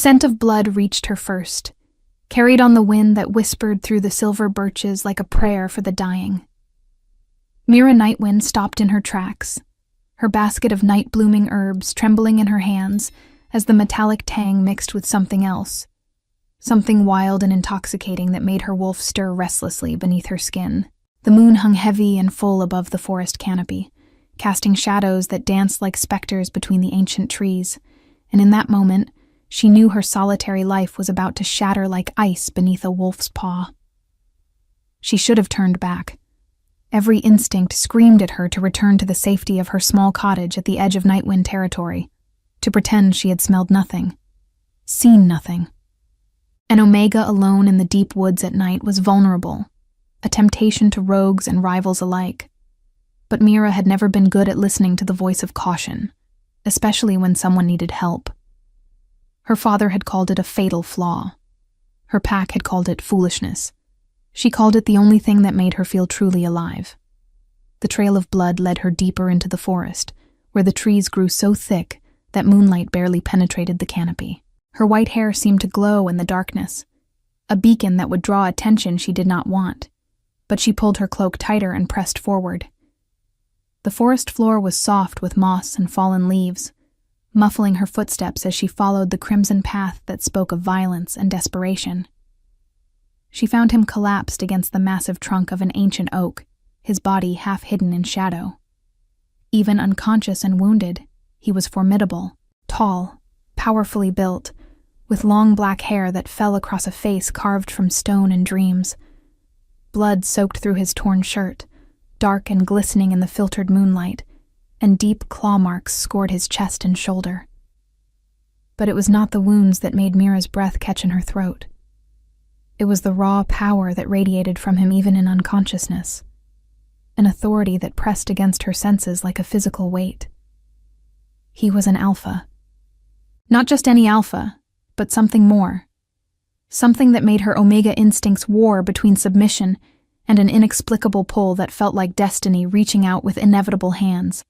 scent of blood reached her first, carried on the wind that whispered through the silver birches like a prayer for the dying. Mira Nightwind stopped in her tracks, her basket of night-blooming herbs trembling in her hands as the metallic tang mixed with something else, something wild and intoxicating that made her wolf stir restlessly beneath her skin. The moon hung heavy and full above the forest canopy, casting shadows that danced like specters between the ancient trees, and in that moment, she knew her solitary life was about to shatter like ice beneath a wolf's paw. She should have turned back. Every instinct screamed at her to return to the safety of her small cottage at the edge of Nightwind territory, to pretend she had smelled nothing, seen nothing. An Omega alone in the deep woods at night was vulnerable, a temptation to rogues and rivals alike. But Mira had never been good at listening to the voice of caution, especially when someone needed help. Her father had called it a fatal flaw. Her pack had called it foolishness. She called it the only thing that made her feel truly alive. The trail of blood led her deeper into the forest, where the trees grew so thick that moonlight barely penetrated the canopy. Her white hair seemed to glow in the darkness, a beacon that would draw attention she did not want, but she pulled her cloak tighter and pressed forward. The forest floor was soft with moss and fallen leaves, muffling her footsteps as she followed the crimson path that spoke of violence and desperation. She found him collapsed against the massive trunk of an ancient oak, his body half hidden in shadow. Even unconscious and wounded, he was formidable, tall, powerfully built, with long black hair that fell across a face carved from stone and dreams. Blood soaked through his torn shirt, dark and glistening in the filtered moonlight, and deep claw marks scored his chest and shoulder. But it was not the wounds that made Mira's breath catch in her throat. It was the raw power that radiated from him even in unconsciousness, an authority that pressed against her senses like a physical weight. He was an alpha. Not just any alpha, but something more. Something that made her Omega instincts war between submission and an inexplicable pull that felt like destiny reaching out with inevitable hands.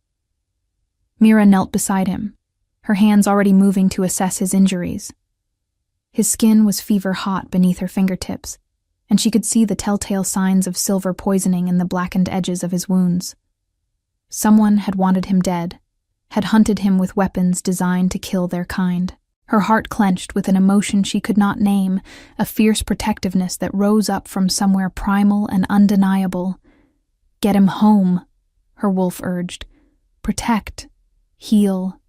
Mira knelt beside him, her hands already moving to assess his injuries. His skin was fever-hot beneath her fingertips, and she could see the telltale signs of silver poisoning in the blackened edges of his wounds. Someone had wanted him dead, had hunted him with weapons designed to kill their kind. Her heart clenched with an emotion she could not name, a fierce protectiveness that rose up from somewhere primal and undeniable. "Get him home," her wolf urged. "Protect. Heal.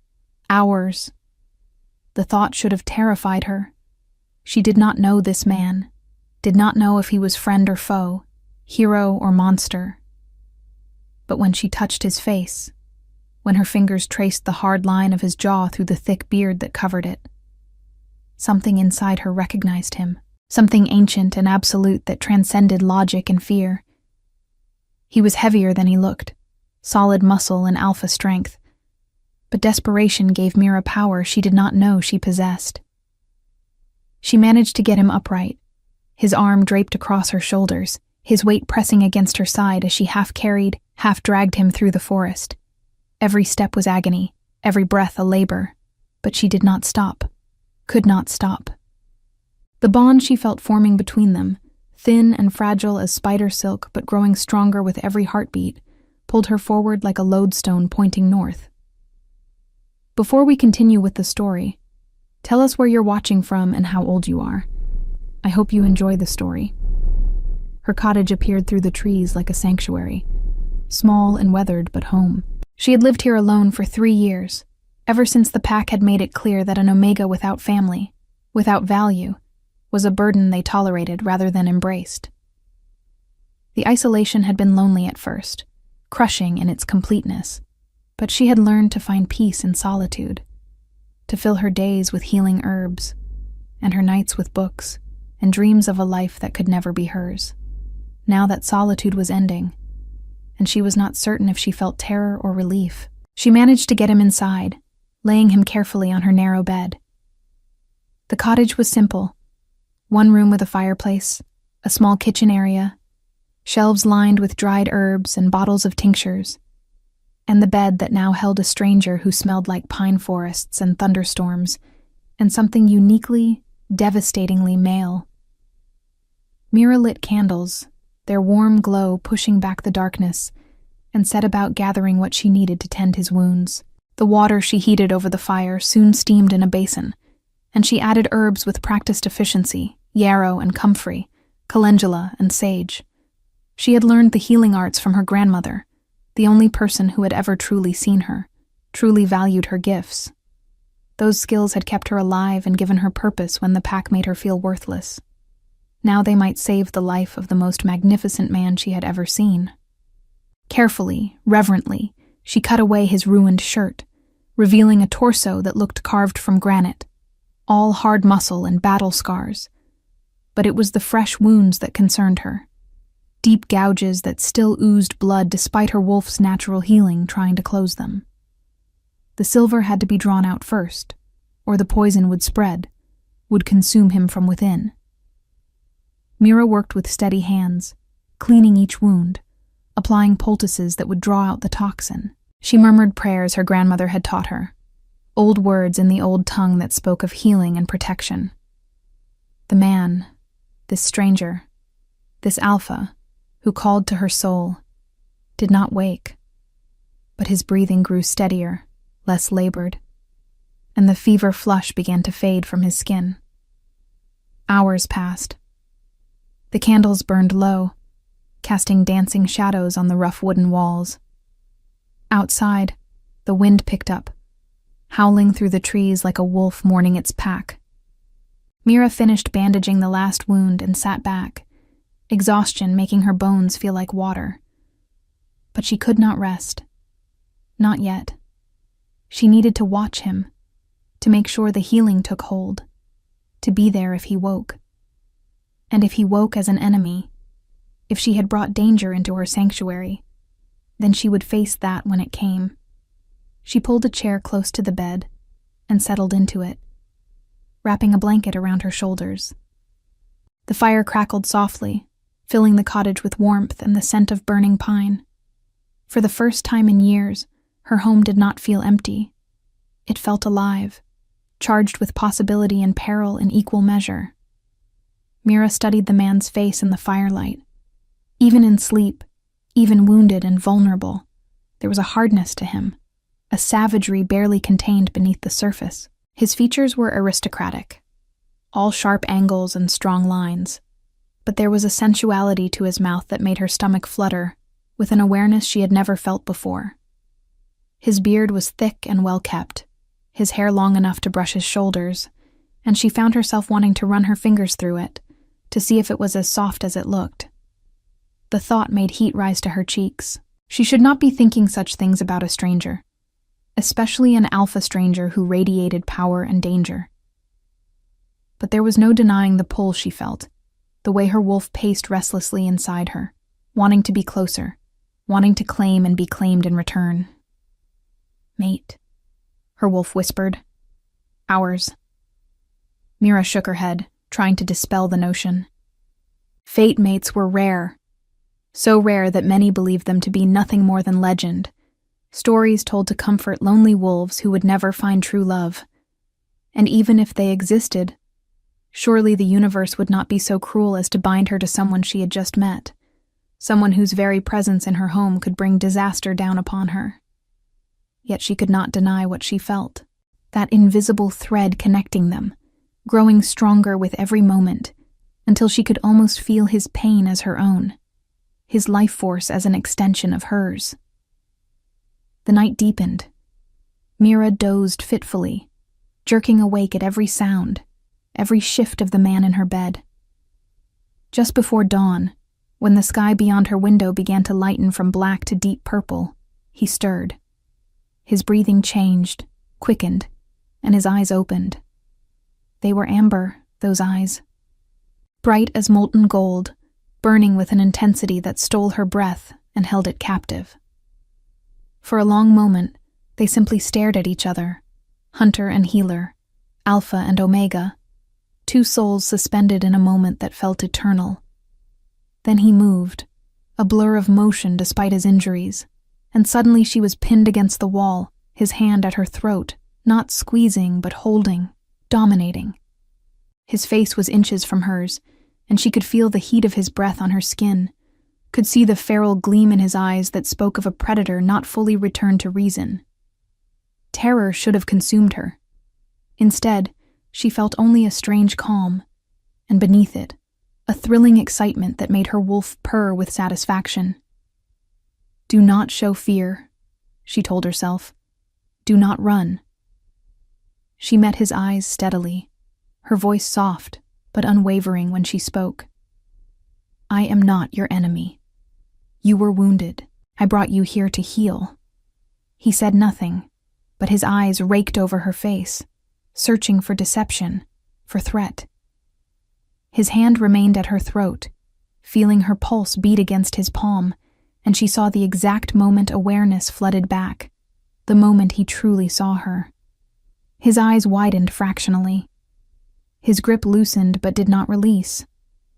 Ours." The thought should have terrified her. She did not know this man, did not know if he was friend or foe, hero or monster. But when she touched his face, when her fingers traced the hard line of his jaw through the thick beard that covered it, something inside her recognized him, something ancient and absolute that transcended logic and fear. He was heavier than he looked, solid muscle and alpha strength, but desperation gave Mira power she did not know she possessed. She managed to get him upright, his arm draped across her shoulders, his weight pressing against her side as she half carried, half dragged him through the forest. Every step was agony, every breath a labor, but she did not stop, could not stop. The bond she felt forming between them, thin and fragile as spider silk but growing stronger with every heartbeat, pulled her forward like a lodestone pointing north. Before we continue with the story, tell us where you're watching from and how old you are. I hope you enjoy the story. Her cottage appeared through the trees like a sanctuary, small and weathered but home. She had lived here alone for 3 years, ever since the pack had made it clear that an Omega without family, without value, was a burden they tolerated rather than embraced. The isolation had been lonely at first, crushing in its completeness, but she had learned to find peace in solitude, to fill her days with healing herbs, and her nights with books, and dreams of a life that could never be hers. Now that solitude was ending, and she was not certain if she felt terror or relief, she managed to get him inside, laying him carefully on her narrow bed. The cottage was simple. One room with a fireplace, a small kitchen area, shelves lined with dried herbs and bottles of tinctures, and the bed that now held a stranger who smelled like pine forests and thunderstorms, and something uniquely, devastatingly male. Mira lit candles, their warm glow pushing back the darkness, and set about gathering what she needed to tend his wounds. The water she heated over the fire soon steamed in a basin, and she added herbs with practiced efficiency, yarrow and comfrey, calendula and sage. She had learned the healing arts from her grandmother, the only person who had ever truly seen her, truly valued her gifts. Those skills had kept her alive and given her purpose when the pack made her feel worthless. Now they might save the life of the most magnificent man she had ever seen. Carefully, reverently, she cut away his ruined shirt, revealing a torso that looked carved from granite, all hard muscle and battle scars. But it was the fresh wounds that concerned her, deep gouges that still oozed blood despite her wolf's natural healing trying to close them. The silver had to be drawn out first, or the poison would spread, would consume him from within. Mira worked with steady hands, cleaning each wound, applying poultices that would draw out the toxin. She murmured prayers her grandmother had taught her, old words in the old tongue that spoke of healing and protection. The man, this stranger, this alpha, who called to her soul, did not wake, but his breathing grew steadier, less labored, and the fever flush began to fade from his skin. Hours passed. The candles burned low, casting dancing shadows on the rough wooden walls. Outside, the wind picked up, howling through the trees like a wolf mourning its pack. Mira finished bandaging the last wound and sat back, exhaustion making her bones feel like water. But she could not rest. Not yet. She needed to watch him, to make sure the healing took hold, to be there if he woke. And if he woke as an enemy, if she had brought danger into her sanctuary, then she would face that when it came. She pulled a chair close to the bed and settled into it, wrapping a blanket around her shoulders. The fire crackled softly, filling the cottage with warmth and the scent of burning pine. For the first time in years, her home did not feel empty. It felt alive, charged with possibility and peril in equal measure. Mira studied the man's face in the firelight. Even in sleep, even wounded and vulnerable, there was a hardness to him, a savagery barely contained beneath the surface. His features were aristocratic, all sharp angles and strong lines, but there was a sensuality to his mouth that made her stomach flutter, with an awareness she had never felt before. His beard was thick and well-kept, his hair long enough to brush his shoulders, and she found herself wanting to run her fingers through it, to see if it was as soft as it looked. The thought made heat rise to her cheeks. She should not be thinking such things about a stranger, especially an alpha stranger who radiated power and danger. But there was no denying the pull she felt, the way her wolf paced restlessly inside her, wanting to be closer, wanting to claim and be claimed in return. "Mate," her wolf whispered. "Ours." Mira shook her head, trying to dispel the notion. Fate mates were rare, so rare that many believed them to be nothing more than legend, stories told to comfort lonely wolves who would never find true love. And even if they existed, surely the universe would not be so cruel as to bind her to someone she had just met, someone whose very presence in her home could bring disaster down upon her. Yet she could not deny what she felt, that invisible thread connecting them, growing stronger with every moment, until she could almost feel his pain as her own, his life force as an extension of hers. The night deepened. Mira dozed fitfully, jerking awake at every sound, every shift of the man in her bed. Just before dawn, when the sky beyond her window began to lighten from black to deep purple, he stirred. His breathing changed, quickened, and his eyes opened. They were amber, those eyes, bright as molten gold, burning with an intensity that stole her breath and held it captive. For a long moment, they simply stared at each other, hunter and healer, alpha and omega, two souls suspended in a moment that felt eternal. Then he moved, a blur of motion despite his injuries, and suddenly she was pinned against the wall, his hand at her throat, not squeezing but holding, dominating. His face was inches from hers, and she could feel the heat of his breath on her skin, could see the feral gleam in his eyes that spoke of a predator not fully returned to reason. Terror should have consumed her. Instead, she felt only a strange calm, and beneath it, a thrilling excitement that made her wolf purr with satisfaction. "Do not show fear," she told herself. "Do not run." She met his eyes steadily, her voice soft but unwavering when she spoke. "I am not your enemy. You were wounded. I brought you here to heal." He said nothing, but his eyes raked over her face, searching for deception, for threat. His hand remained at her throat, feeling her pulse beat against his palm, and she saw the exact moment awareness flooded back, the moment he truly saw her. His eyes widened fractionally. His grip loosened but did not release,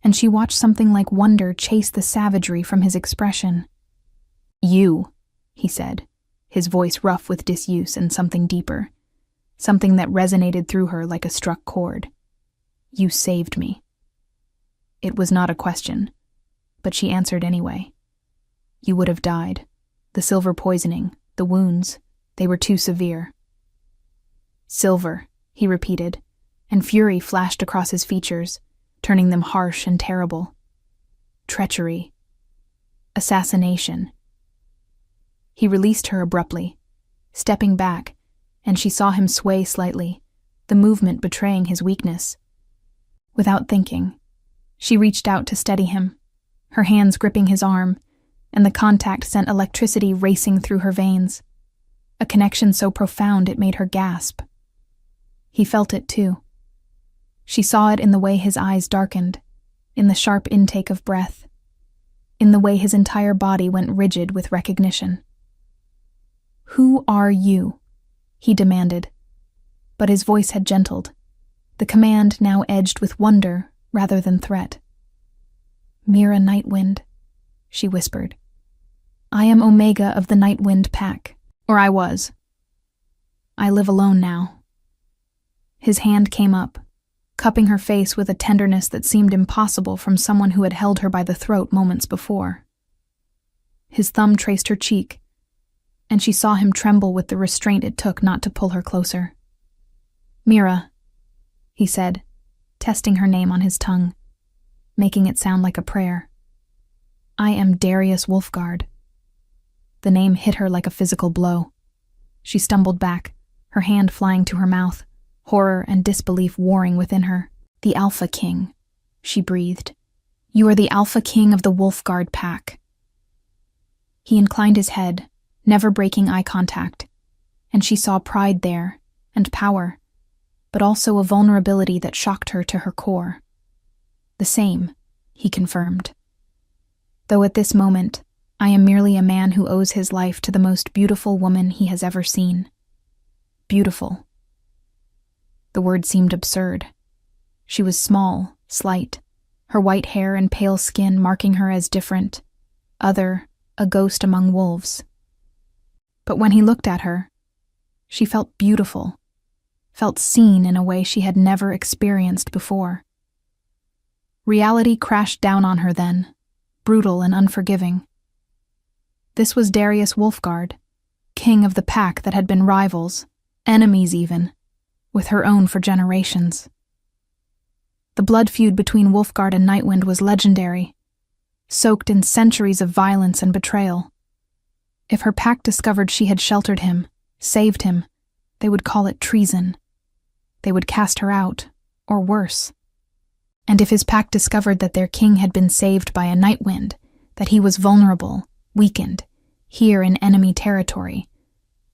and she watched something like wonder chase the savagery from his expression. "You," he said, his voice rough with disuse and something deeper, something that resonated through her like a struck chord. "You saved me." It was not a question, but she answered anyway. "You would have died. The silver poisoning, the wounds, they were too severe." "Silver," he repeated, and fury flashed across his features, turning them harsh and terrible. "Treachery. Assassination." He released her abruptly, stepping back, and she saw him sway slightly, the movement betraying his weakness. Without thinking, she reached out to steady him, her hands gripping his arm, and the contact sent electricity racing through her veins, a connection so profound it made her gasp. He felt it too. She saw it in the way his eyes darkened, in the sharp intake of breath, in the way his entire body went rigid with recognition. "Who are you?" he demanded, but his voice had gentled, the command now edged with wonder rather than threat. "Mira Nightwind," she whispered. "I am Omega of the Nightwind Pack, or I was. I live alone now." His hand came up, cupping her face with a tenderness that seemed impossible from someone who had held her by the throat moments before. His thumb traced her cheek, and she saw him tremble with the restraint it took not to pull her closer. "Mira," he said, testing her name on his tongue, making it sound like a prayer. "I am Darius Wolfguard." The name hit her like a physical blow. She stumbled back, her hand flying to her mouth, horror and disbelief warring within her. "The Alpha King," she breathed. "You are the Alpha King of the Wolfguard Pack." He inclined his head, never breaking eye contact, and she saw pride there, and power, but also a vulnerability that shocked her to her core. "The same," he confirmed. "Though at this moment, I am merely a man who owes his life to the most beautiful woman he has ever seen. Beautiful." The word seemed absurd. She was small, slight, her white hair and pale skin marking her as different, other, a ghost among wolves. But when he looked at her, she felt beautiful, felt seen in a way she had never experienced before. Reality crashed down on her then, brutal and unforgiving. This was Darius Wolfguard, king of the pack that had been rivals, enemies even, with her own for generations. The blood feud between Wolfguard and Nightwind was legendary, soaked in centuries of violence and betrayal. If her pack discovered she had sheltered him, saved him, they would call it treason. They would cast her out, or worse. And if his pack discovered that their king had been saved by a Nightwind, that he was vulnerable, weakened, here in enemy territory,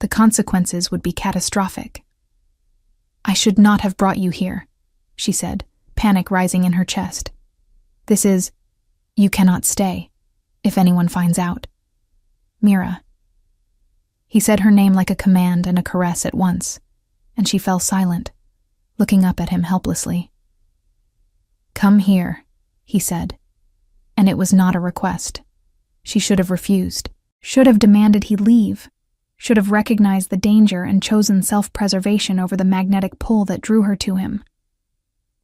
the consequences would be catastrophic. "I should not have brought you here," she said, panic rising in her chest. You cannot stay, if anyone finds out. Mira." He said her name like a command and a caress at once, and she fell silent, looking up at him helplessly. "Come here," he said, and it was not a request. She should have refused, should have demanded he leave, should have recognized the danger and chosen self-preservation over the magnetic pull that drew her to him.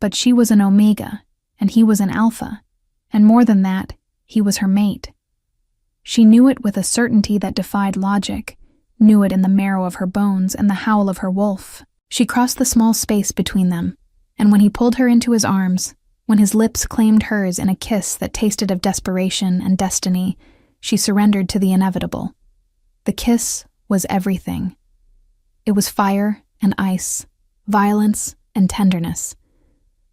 But she was an Omega, and he was an Alpha, and more than that, he was her mate. She knew it with a certainty that defied logic, knew it in the marrow of her bones and the howl of her wolf. She crossed the small space between them, and when he pulled her into his arms, when his lips claimed hers in a kiss that tasted of desperation and destiny, she surrendered to the inevitable. The kiss was everything. It was fire and ice, violence and tenderness,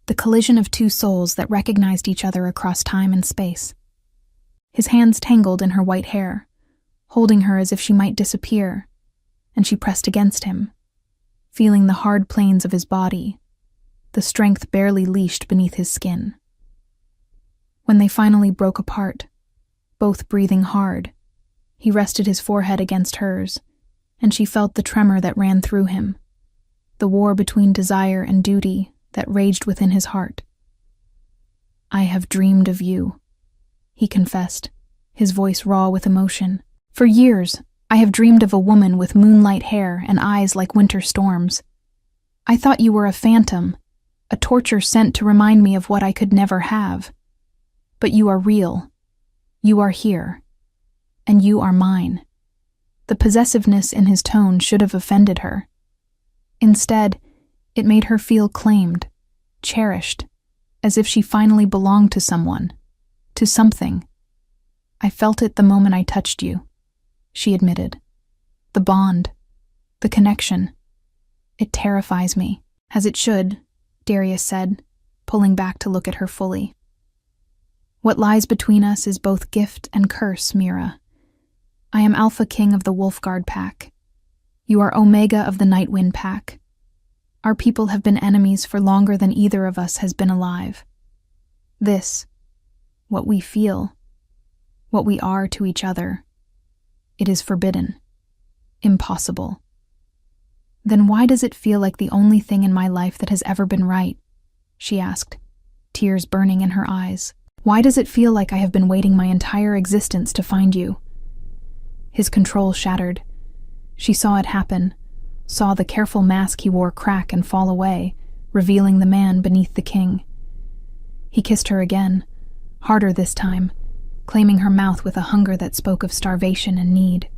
the collision of two souls that recognized each other across time and space. His hands tangled in her white hair, holding her as if she might disappear, and she pressed against him, feeling the hard planes of his body, the strength barely leashed beneath his skin. When they finally broke apart, both breathing hard, he rested his forehead against hers, and she felt the tremor that ran through him, the war between desire and duty that raged within his heart. "I have dreamed of you," he confessed, his voice raw with emotion. "For years, I have dreamed of a woman with moonlight hair and eyes like winter storms. I thought you were a phantom, a torture sent to remind me of what I could never have. But you are real. You are here. And you are mine." The possessiveness in his tone should have offended her. Instead, it made her feel claimed, cherished, as if she finally belonged to someone, to something. "I felt it the moment I touched you," she admitted. "The bond, the connection. It terrifies me." "As it should," Darius said, pulling back to look at her fully. "What lies between us is both gift and curse, Mira. I am Alpha King of the Wolfguard Pack. You are Omega of the Nightwind Pack. Our people have been enemies for longer than either of us has been alive. This, what we feel, what we are to each other, it is forbidden, impossible. Then why does it feel like the only thing in my life that has ever been right?" she asked, tears burning in her eyes. "Why does it feel like I have been waiting my entire existence to find you?" His control shattered. She saw it happen, saw the careful mask he wore crack and fall away, revealing the man beneath the king. He kissed her again, harder this time, claiming her mouth with a hunger that spoke of starvation and need.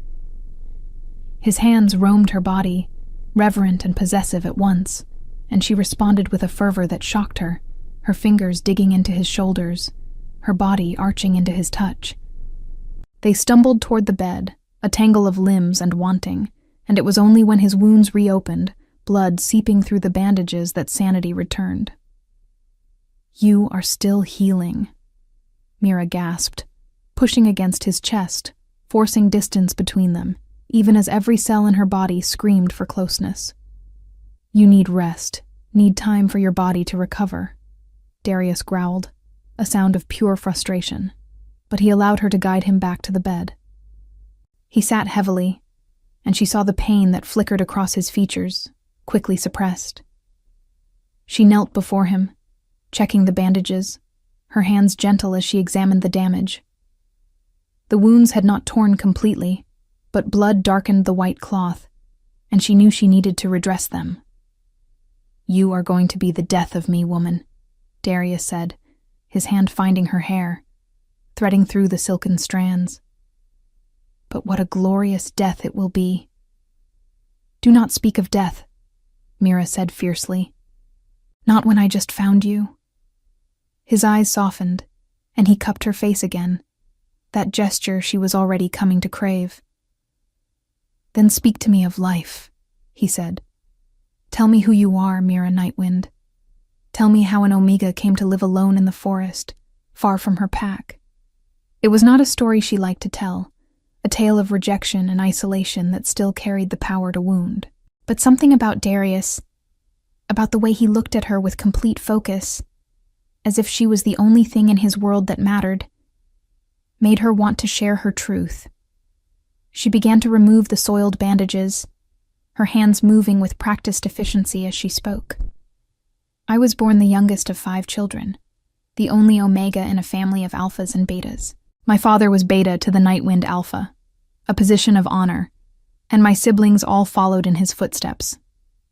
His hands roamed her body, reverent and possessive at once, and she responded with a fervor that shocked her, her fingers digging into his shoulders, her body arching into his touch. They stumbled toward the bed, a tangle of limbs and wanting, and it was only when his wounds reopened, blood seeping through the bandages, that sanity returned. "You are still healing," Mira gasped, pushing against his chest, forcing distance between them, even as every cell in her body screamed for closeness. "You need rest, need time for your body to recover," Darius growled, a sound of pure frustration, but he allowed her to guide him back to the bed. He sat heavily, and she saw the pain that flickered across his features, quickly suppressed. She knelt before him, checking the bandages, her hands gentle as she examined the damage. The wounds had not torn completely, but blood darkened the white cloth, and she knew she needed to redress them. "You are going to be the death of me, woman," Darius said, his hand finding her hair, threading through the silken strands. "But what a glorious death it will be." "Do not speak of death," Mira said fiercely. "Not when I just found you." His eyes softened, and he cupped her face again, that gesture she was already coming to crave. "Then speak to me of life," he said. "Tell me who you are, Mira Nightwind. Tell me how an Omega came to live alone in the forest, far from her pack." It was not a story she liked to tell, a tale of rejection and isolation that still carried the power to wound. But something about Darius, about the way he looked at her with complete focus, as if she was the only thing in his world that mattered, made her want to share her truth. She began to remove the soiled bandages, her hands moving with practiced efficiency as she spoke. "I was born the youngest of 5 children, the only Omega in a family of Alphas and Betas. My father was Beta to the Nightwind Alpha, a position of honor, and my siblings all followed in his footsteps,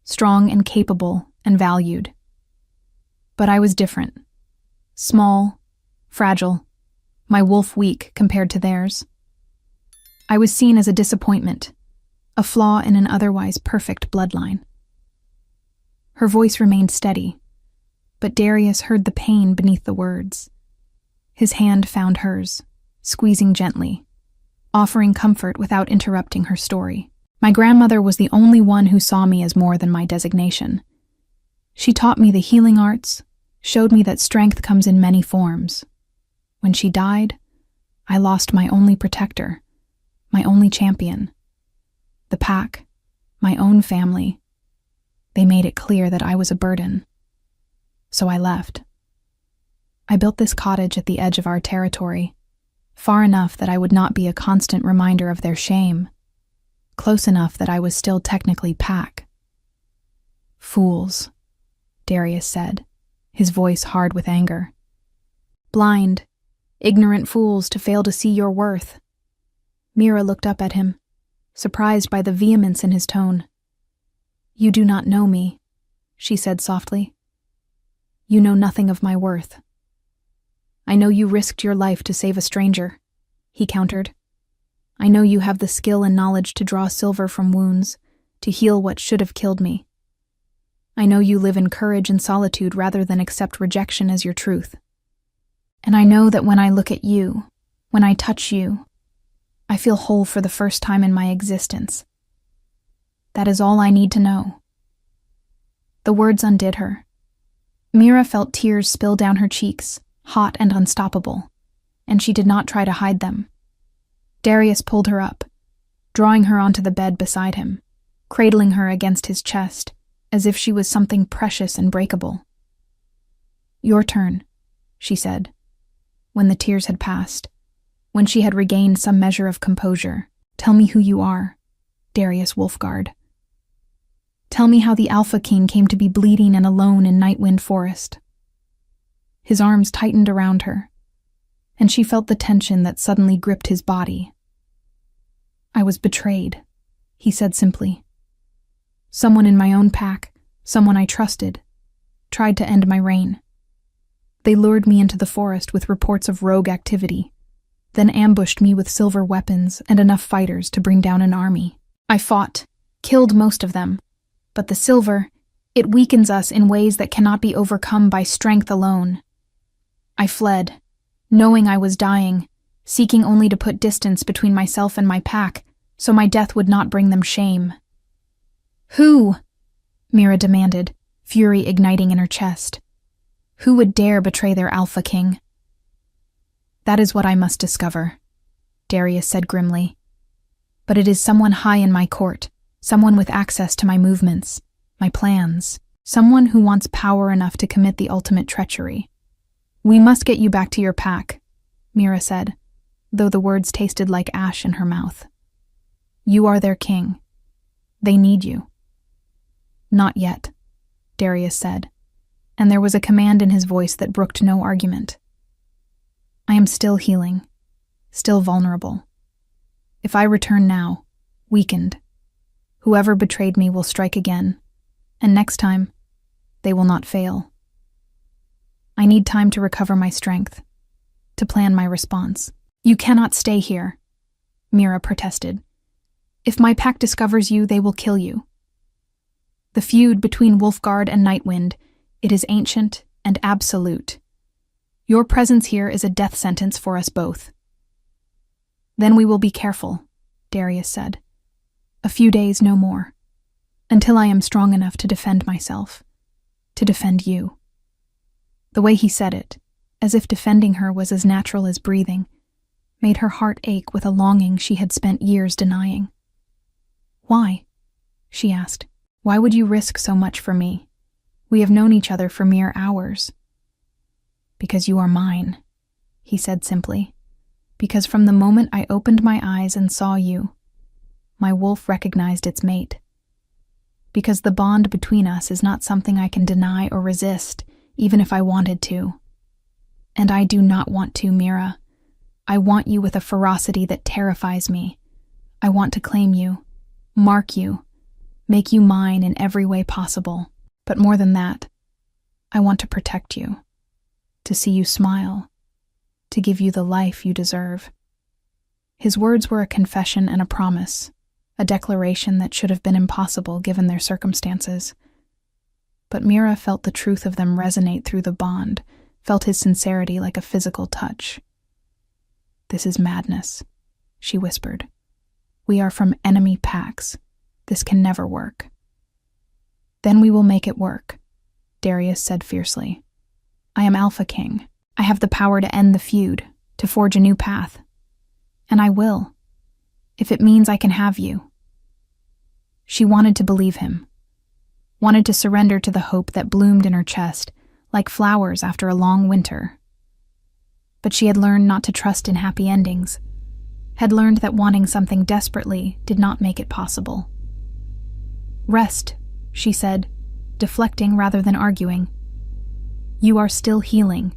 strong and capable and valued. But I was different. Small, fragile, my wolf weak compared to theirs. I was seen as a disappointment, a flaw in an otherwise perfect bloodline. Her voice remained steady, but Darius heard the pain beneath the words. His hand found hers, squeezing gently, offering comfort without interrupting her story. My grandmother was the only one who saw me as more than my designation. She taught me the healing arts, showed me that strength comes in many forms. When she died, I lost my only protector, my only champion. The pack, my own family. They made it clear that I was a burden. So I left. I built this cottage at the edge of our territory, far enough that I would not be a constant reminder of their shame, close enough that I was still technically pack. Fools, Darius said, his voice hard with anger. Blind, ignorant fools to fail to see your worth. Mira looked up at him, surprised by the vehemence in his tone. You do not know me, she said softly. You know nothing of my worth. I know you risked your life to save a stranger, he countered. I know you have the skill and knowledge to draw silver from wounds, to heal what should have killed me. I know you live in courage and solitude rather than accept rejection as your truth. And I know that when I look at you, when I touch you, I feel whole for the first time in my existence. That is all I need to know. The words undid her. Mira felt tears spill down her cheeks, hot and unstoppable, and she did not try to hide them. Darius pulled her up, drawing her onto the bed beside him, cradling her against his chest, as if she was something precious and breakable. Your turn, she said, when the tears had passed, when she had regained some measure of composure. Tell me who you are, Darius Wolfguard. Tell me how the Alpha King came to be bleeding and alone in Nightwind Forest. His arms tightened around her, and she felt the tension that suddenly gripped his body. I was betrayed, he said simply. Someone in my own pack, someone I trusted, tried to end my reign. They lured me into the forest with reports of rogue activity, then ambushed me with silver weapons and enough fighters to bring down an army. I fought, killed most of them, but the silver, it weakens us in ways that cannot be overcome by strength alone. I fled, knowing I was dying, seeking only to put distance between myself and my pack, so my death would not bring them shame. Who? Mira demanded, fury igniting in her chest. Who would dare betray their Alpha King? That is what I must discover, Darius said grimly. But it is someone high in my court, someone with access to my movements, my plans, someone who wants power enough to commit the ultimate treachery. We must get you back to your pack, Mira said, though the words tasted like ash in her mouth. You are their king. They need you. Not yet, Darius said, and there was a command in his voice that brooked no argument. I am still healing, still vulnerable. If I return now, weakened, whoever betrayed me will strike again, and next time, they will not fail. I need time to recover my strength, to plan my response. You cannot stay here, Mira protested. If my pack discovers you, they will kill you. The feud between Wolfguard and Nightwind, it is ancient and absolute. Your presence here is a death sentence for us both. Then we will be careful, Darius said. A few days, no more, until I am strong enough to defend myself, to defend you. The way he said it, as if defending her was as natural as breathing, made her heart ache with a longing she had spent years denying. Why? She asked. Why would you risk so much for me? We have known each other for mere hours. Because you are mine, he said simply. Because from the moment I opened my eyes and saw you, my wolf recognized its mate. Because the bond between us is not something I can deny or resist, even if I wanted to. And I do not want to, Mira. I want you with a ferocity that terrifies me. I want to claim you, mark you, make you mine in every way possible. But more than that, I want to protect you, to see you smile, to give you the life you deserve." His words were a confession and a promise, a declaration that should have been impossible given their circumstances. But Mira felt the truth of them resonate through the bond, felt his sincerity like a physical touch. "This is madness," she whispered. "We are from enemy packs. This can never work." "Then we will make it work," Darius said fiercely. "I am Alpha King. I have the power to end the feud, to forge a new path. And I will, if it means I can have you." She wanted to believe him, wanted to surrender to the hope that bloomed in her chest, like flowers after a long winter. But she had learned not to trust in happy endings, had learned that wanting something desperately did not make it possible. "Rest," she said, deflecting rather than arguing. "You are still healing,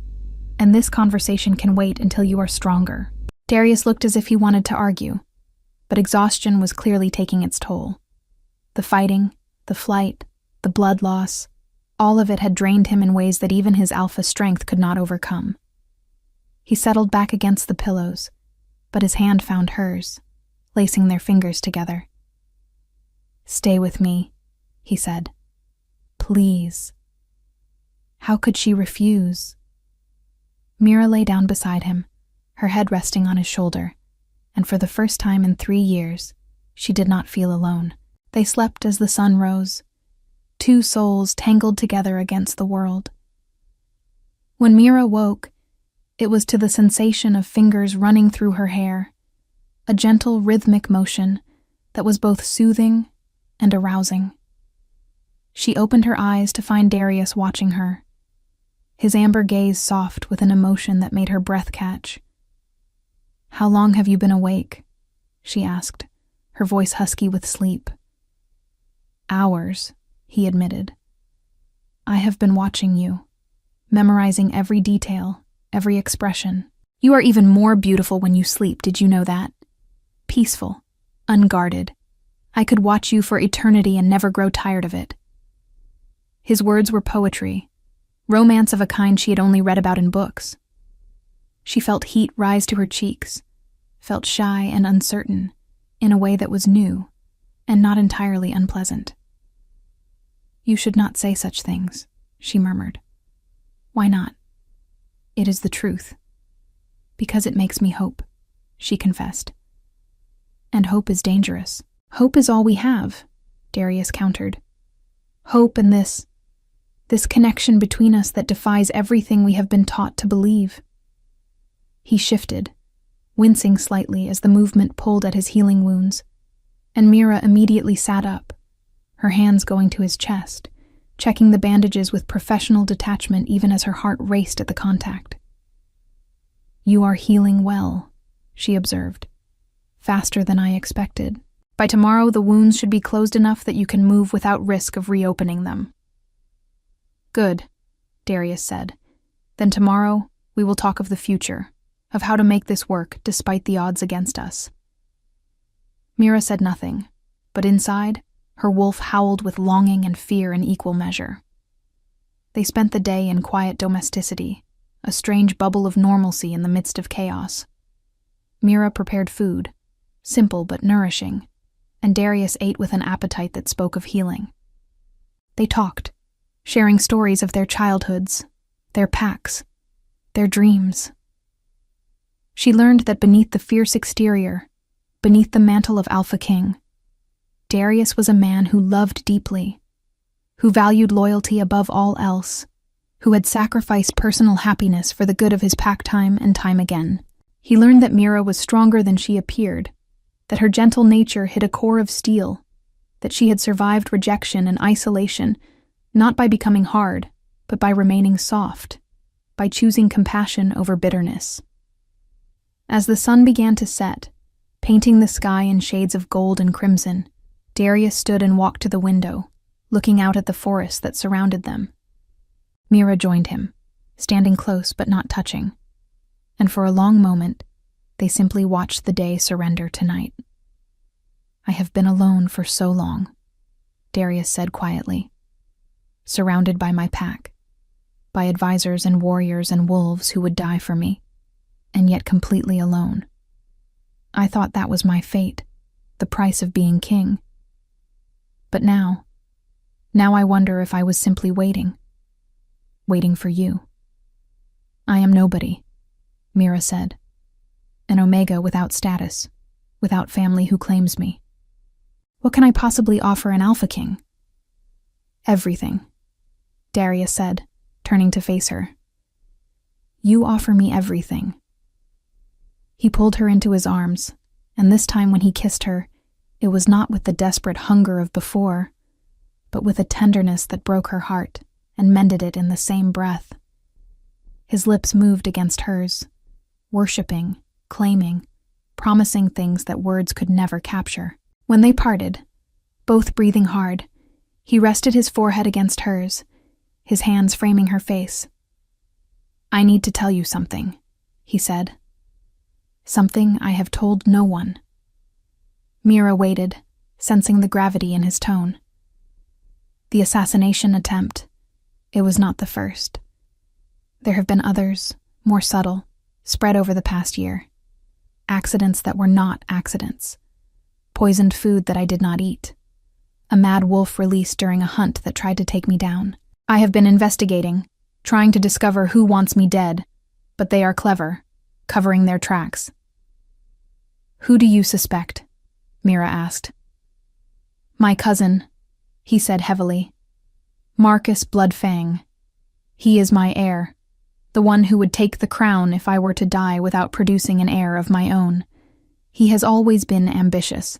and this conversation can wait until you are stronger." Darius looked as if he wanted to argue, but exhaustion was clearly taking its toll. The fighting, the flight, the blood loss, all of it had drained him in ways that even his alpha strength could not overcome. He settled back against the pillows, but his hand found hers, lacing their fingers together. "Stay with me," he said. "Please." How could she refuse? Mira lay down beside him, her head resting on his shoulder, and for the first time in 3 years, she did not feel alone. They slept as the sun rose, two souls tangled together against the world. When Mira woke, it was to the sensation of fingers running through her hair, a gentle rhythmic motion that was both soothing and arousing. She opened her eyes to find Darius watching her, his amber gaze soft with an emotion that made her breath catch. "How long have you been awake?" she asked, her voice husky with sleep. "Hours," he admitted. "I have been watching you, memorizing every detail, every expression. You are even more beautiful when you sleep, did you know that? Peaceful, unguarded. I could watch you for eternity and never grow tired of it." His words were poetry, romance of a kind she had only read about in books. She felt heat rise to her cheeks, felt shy and uncertain, in a way that was new, and not entirely unpleasant. "You should not say such things," she murmured. "Why not?" "It is the truth." "Because it makes me hope," she confessed. "And hope is dangerous." "Hope is all we have," Darius countered. "Hope and this connection between us that defies everything we have been taught to believe." He shifted, wincing slightly as the movement pulled at his healing wounds, and Mira immediately sat up, her hands going to his chest, checking the bandages with professional detachment even as her heart raced at the contact. "You are healing well," she observed, "faster than I expected. By tomorrow the wounds should be closed enough that you can move without risk of reopening them." "Good," Darius said. "Then tomorrow we will talk of the future, of how to make this work despite the odds against us." Mira said nothing, but inside, her wolf howled with longing and fear in equal measure. They spent the day in quiet domesticity, a strange bubble of normalcy in the midst of chaos. Mira prepared food, simple but nourishing, and Darius ate with an appetite that spoke of healing. They talked, sharing stories of their childhoods, their packs, their dreams. She learned that beneath the fierce exterior, beneath the mantle of Alpha King, Darius was a man who loved deeply, who valued loyalty above all else, who had sacrificed personal happiness for the good of his pack time and time again. He learned that Mira was stronger than she appeared, that her gentle nature hid a core of steel, that she had survived rejection and isolation, not by becoming hard, but by remaining soft, by choosing compassion over bitterness. As the sun began to set, painting the sky in shades of gold and crimson, Darius stood and walked to the window, looking out at the forest that surrounded them. Mira joined him, standing close but not touching, and for a long moment, they simply watched the day surrender to night. I have been alone for so long, Darius said quietly. Surrounded by my pack, by advisors and warriors and wolves who would die for me, and yet completely alone. I thought that was my fate, the price of being king. But now I wonder if I was simply waiting for you. I am nobody, Mira said. An Omega without status, without family who claims me. What can I possibly offer an Alpha King? Everything, Darius said, turning to face her. You offer me everything. He pulled her into his arms, and this time when he kissed her, it was not with the desperate hunger of before, but with a tenderness that broke her heart and mended it in the same breath. His lips moved against hers, worshipping, claiming, promising things that words could never capture. When they parted, both breathing hard, he rested his forehead against hers, his hands framing her face. I need to tell you something, he said. Something I have told no one. Mira waited, sensing the gravity in his tone. The assassination attempt, it was not the first. There have been others, more subtle, spread over the past year. Accidents that were not accidents. Poisoned food that I did not eat. A mad wolf released during a hunt that tried to take me down. I have been investigating, trying to discover who wants me dead, but they are clever, covering their tracks. Who do you suspect? Mira asked. My cousin, he said heavily. Marcus Bloodfang. He is my heir, the one who would take the crown if I were to die without producing an heir of my own. He has always been ambitious,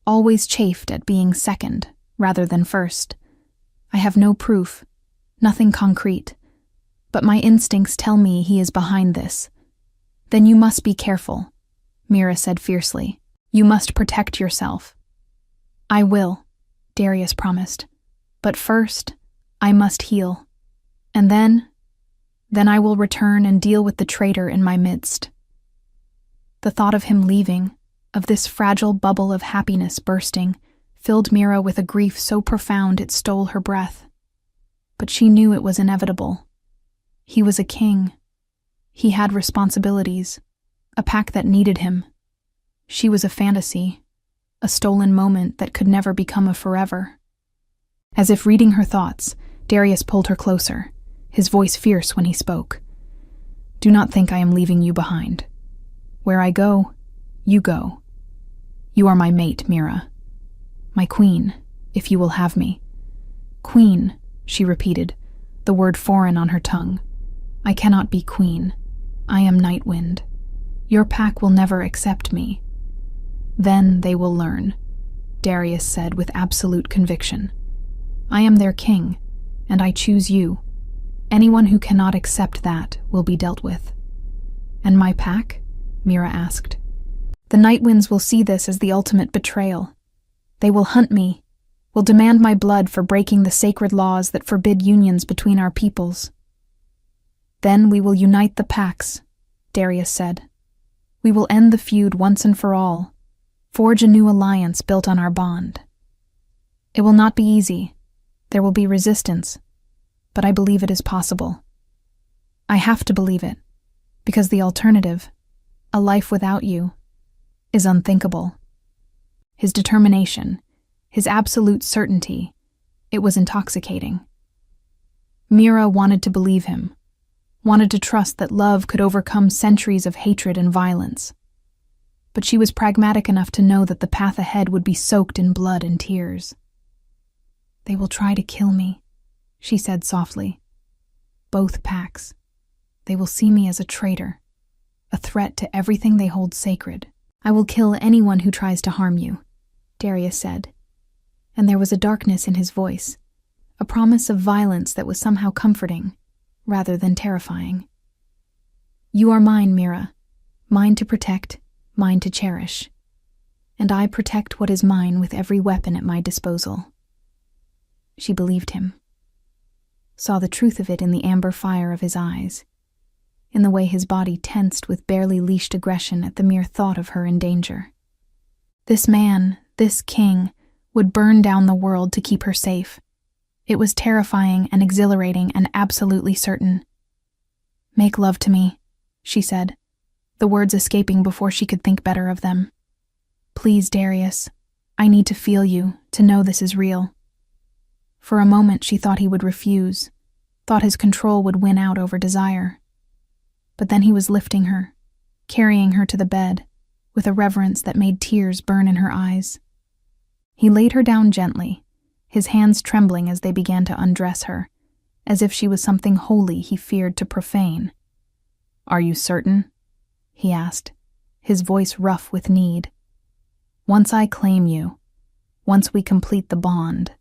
always chafed at being second rather than first. I have no proof, nothing concrete, but my instincts tell me he is behind this. Then you must be careful, Mira said fiercely. You must protect yourself. I will, Darius promised. But first, I must heal. And then I will return and deal with the traitor in my midst. The thought of him leaving, of this fragile bubble of happiness bursting, filled Mira with a grief so profound it stole her breath. But she knew it was inevitable. He was a king. He had responsibilities, a pack that needed him. She was a fantasy, a stolen moment that could never become a forever. As if reading her thoughts, Darius pulled her closer, his voice fierce when he spoke. Do not think I am leaving you behind. Where I go, you go. You are my mate, Mira. My queen, if you will have me. Queen, she repeated, the word foreign on her tongue. I cannot be queen. I am Nightwind. Your pack will never accept me. Then they will learn, Darius said with absolute conviction. I am their king, and I choose you. Anyone who cannot accept that will be dealt with. And my pack? Mira asked. The Nightwinds will see this as the ultimate betrayal. They will hunt me, will demand my blood for breaking the sacred laws that forbid unions between our peoples. Then we will unite the packs, Darius said. We will end the feud once and for all, forge a new alliance built on our bond. It will not be easy. There will be resistance, but I believe it is possible. I have to believe it, because the alternative, a life without you, is unthinkable. His determination, his absolute certainty, it was intoxicating. Mira wanted to believe him, wanted to trust that love could overcome centuries of hatred and violence. But she was pragmatic enough to know that the path ahead would be soaked in blood and tears. They will try to kill me, she said softly. Both packs. They will see me as a traitor, a threat to everything they hold sacred. I will kill anyone who tries to harm you, Darius said. And there was a darkness in his voice, a promise of violence that was somehow comforting, rather than terrifying. You are mine, Mira, mine to protect, mine to cherish. And I protect what is mine with every weapon at my disposal. She believed him, saw the truth of it in the amber fire of his eyes, in the way his body tensed with barely leashed aggression at the mere thought of her in danger. This man, this king, would burn down the world to keep her safe. It was terrifying and exhilarating and absolutely certain. "Make love to me," she said, the words escaping before she could think better of them. "Please, Darius. I need to feel you, to know this is real." For a moment she thought he would refuse, thought his control would win out over desire. But then he was lifting her, carrying her to the bed, with a reverence that made tears burn in her eyes. He laid her down gently, his hands trembling as they began to undress her, as if she was something holy he feared to profane. "Are you certain?" he asked, his voice rough with need. "Once I claim you, once we complete the bond,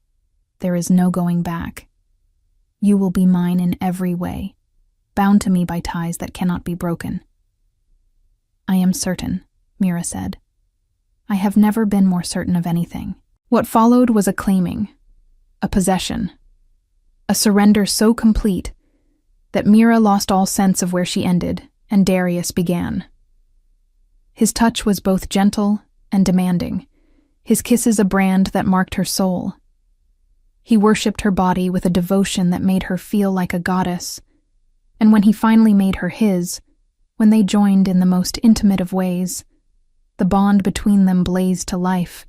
there is no going back. You will be mine in every way, bound to me by ties that cannot be broken." "I am certain," Mira said. "I have never been more certain of anything." What followed was a claiming, a possession, a surrender so complete that Mira lost all sense of where she ended and Darius began. His touch was both gentle and demanding, his kisses a brand that marked her soul. He worshipped her body with a devotion that made her feel like a goddess, and when he finally made her his, when they joined in the most intimate of ways, the bond between them blazed to life,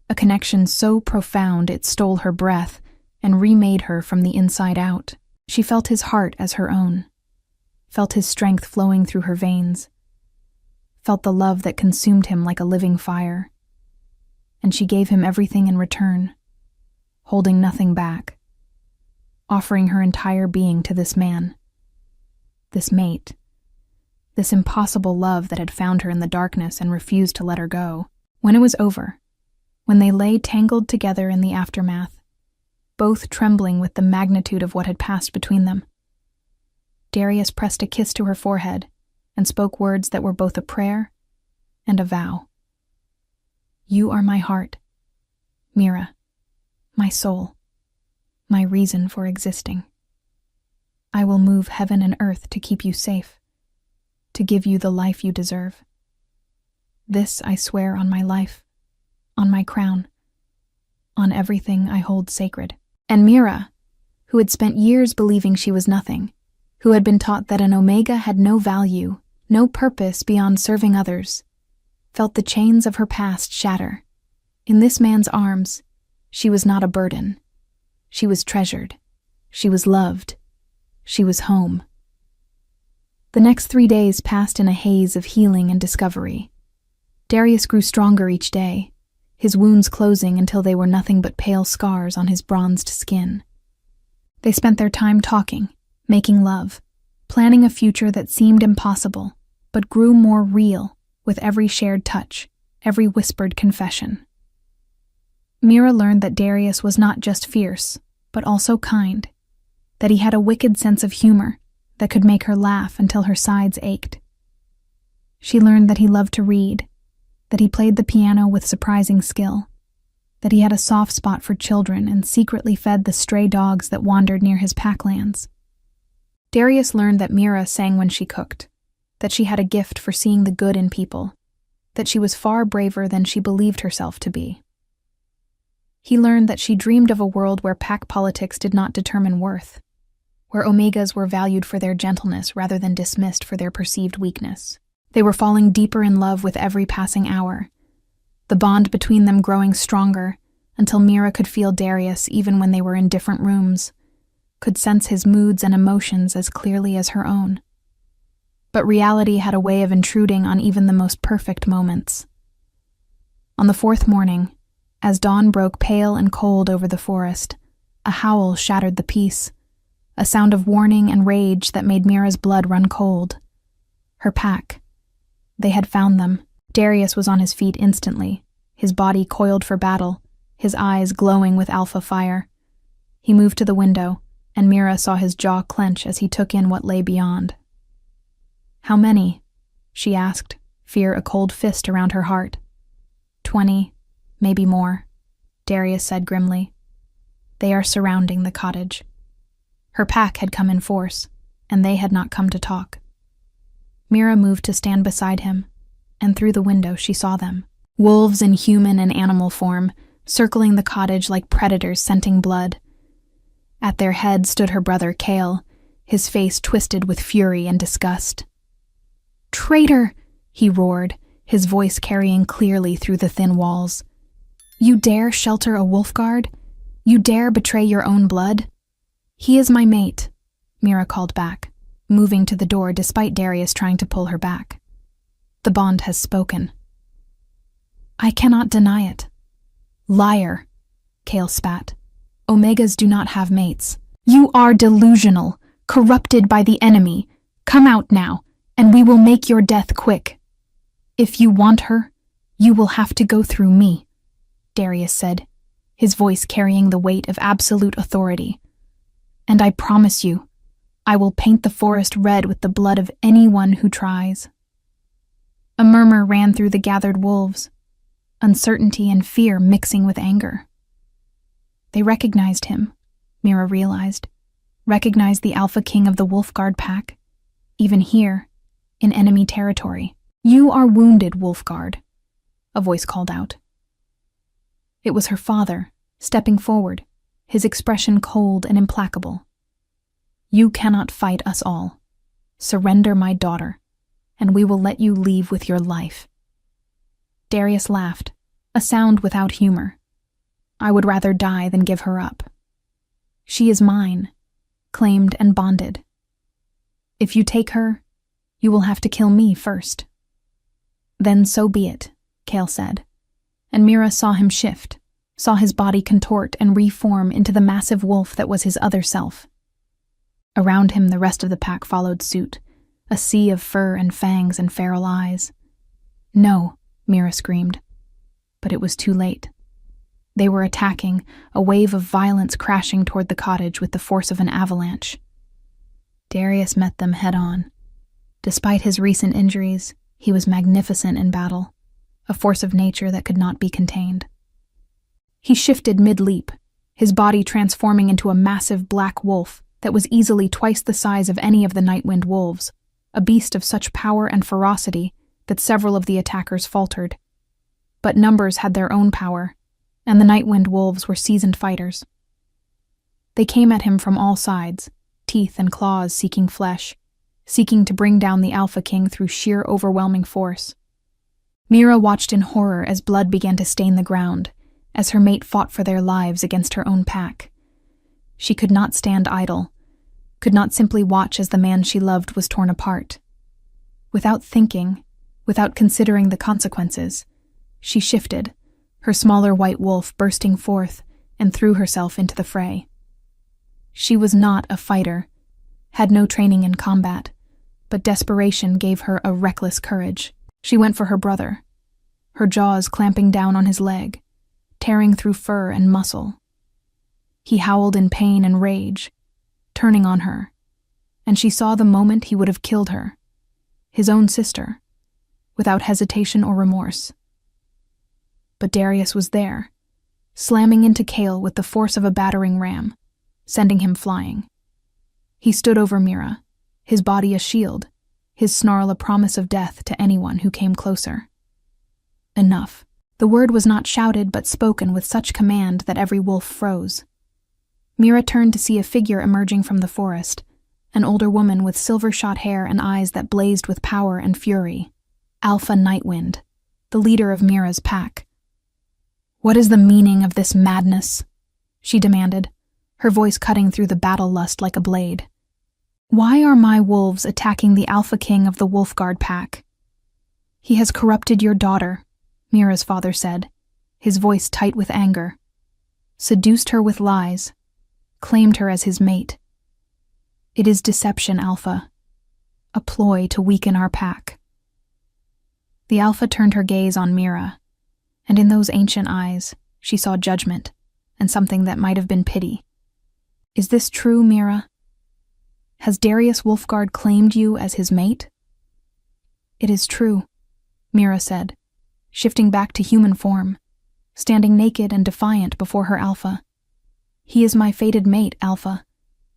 a connection so profound it stole her breath and remade her from the inside out. She felt his heart as her own, felt his strength flowing through her veins, felt the love that consumed him like a living fire. And she gave him everything in return, holding nothing back, offering her entire being to this man, this mate, this impossible love that had found her in the darkness and refused to let her go. When it was over, when they lay tangled together in the aftermath, both trembling with the magnitude of what had passed between them, Darius pressed a kiss to her forehead and spoke words that were both a prayer and a vow. "You are my heart, Mira, my soul, my reason for existing. I will move heaven and earth to keep you safe, to give you the life you deserve. This I swear on my life, on my crown, on everything I hold sacred." And Mira, who had spent years believing she was nothing, who had been taught that an Omega had no value, no purpose beyond serving others, felt the chains of her past shatter. In this man's arms, she was not a burden. She was treasured. She was loved. She was home. The next 3 days passed in a haze of healing and discovery. Darius grew stronger each day, his wounds closing until they were nothing but pale scars on his bronzed skin. They spent their time talking, making love, planning a future that seemed impossible, but grew more real with every shared touch, every whispered confession. Mira learned that Darius was not just fierce, but also kind, that he had a wicked sense of humor that could make her laugh until her sides ached. She learned that he loved to read, that he played the piano with surprising skill, that he had a soft spot for children and secretly fed the stray dogs that wandered near his packlands. Darius learned that Mira sang when she cooked, that she had a gift for seeing the good in people, that she was far braver than she believed herself to be. He learned that she dreamed of a world where pack politics did not determine worth, where Omegas were valued for their gentleness rather than dismissed for their perceived weakness. They were falling deeper in love with every passing hour, the bond between them growing stronger until Mira could feel Darius even when they were in different rooms, could sense his moods and emotions as clearly as her own. But reality had a way of intruding on even the most perfect moments. On the 4th morning, as dawn broke pale and cold over the forest, a howl shattered the peace, a sound of warning and rage that made Mira's blood run cold. Her pack. They had found them. Darius was on his feet instantly, his body coiled for battle, his eyes glowing with alpha fire. He moved to the window, and Mira saw his jaw clench as he took in what lay beyond. "How many?" she asked, fear a cold fist around her heart. 20, maybe more, Darius said grimly. They are surrounding the cottage. Her pack had come in force, and they had not come to talk. Mira moved to stand beside him, and through the window she saw them. Wolves in human and animal form, circling the cottage like predators scenting blood. At their head stood her brother Cale, his face twisted with fury and disgust. "Traitor!" he roared, his voice carrying clearly through the thin walls. "You dare shelter a wolf guard? You dare betray your own blood?" "He is my mate," Mira called back, moving to the door despite Darius trying to pull her back. "The bond has spoken." "I cannot deny it." "Liar," Cale spat. "Omegas do not have mates. You are delusional, corrupted by the enemy. Come out now, and we will make your death quick. If you want her, you will have to go through me," Darius said, his voice carrying the weight of absolute authority. "And I promise you, I will paint the forest red with the blood of anyone who tries." A murmur ran through the gathered wolves, uncertainty and fear mixing with anger. They recognized him, Mira realized, recognized the Alpha King of the Wolfguard pack, even here, in enemy territory. "You are wounded, Wolfguard," a voice called out. It was her father, stepping forward, his expression cold and implacable. "You cannot fight us all. Surrender my daughter, and we will let you leave with your life." Darius laughed, a sound without humor. "I would rather die than give her up. She is mine, claimed and bonded. If you take her, you will have to kill me first." "Then so be it," Cale said, and Mira saw him shift, saw his body contort and reform into the massive wolf that was his other self. Around him the rest of the pack followed suit, a sea of fur and fangs and feral eyes. "No," Mira screamed. But it was too late. They were attacking, a wave of violence crashing toward the cottage with the force of an avalanche. Darius met them head-on. Despite his recent injuries, he was magnificent in battle, a force of nature that could not be contained. He shifted mid-leap, his body transforming into a massive black wolf that was easily twice the size of any of the Nightwind wolves, a beast of such power and ferocity that several of the attackers faltered. But numbers had their own power, and the Nightwind wolves were seasoned fighters. They came at him from all sides, teeth and claws seeking flesh, seeking to bring down the Alpha King through sheer overwhelming force. Mira watched in horror as blood began to stain the ground, as her mate fought for their lives against her own pack. She could not stand idle, could not simply watch as the man she loved was torn apart. Without thinking, without considering the consequences, she shifted, her smaller white wolf bursting forth, and threw herself into the fray. She was not a fighter, had no training in combat, but desperation gave her a reckless courage. She went for her brother, her jaws clamping down on his leg, tearing through fur and muscle. He howled in pain and rage, turning on her, and she saw the moment he would have killed her, his own sister, without hesitation or remorse. But Darius was there, slamming into Cale with the force of a battering ram, sending him flying. He stood over Mira, his body a shield, his snarl a promise of death to anyone who came closer. Enough. The word was not shouted but spoken with such command that every wolf froze. Mira turned to see a figure emerging from the forest, an older woman with silver-shot hair and eyes that blazed with power and fury. Alpha Nightwind, the leader of Mira's pack. "What is the meaning of this madness?" she demanded, her voice cutting through the battle lust like a blade. "Why are my wolves attacking the Alpha King of the Wolfguard pack?" "He has corrupted your daughter," Mira's father said, his voice tight with anger. "Seduced her with lies, claimed her as his mate. It is deception, Alpha, a ploy to weaken our pack." The Alpha turned her gaze on Mira, and in those ancient eyes, she saw judgment, and something that might have been pity. "Is this true, Mira? Has Darius Wolfguard claimed you as his mate?" "It is true," Mira said, shifting back to human form, standing naked and defiant before her Alpha. "He is my fated mate, Alpha.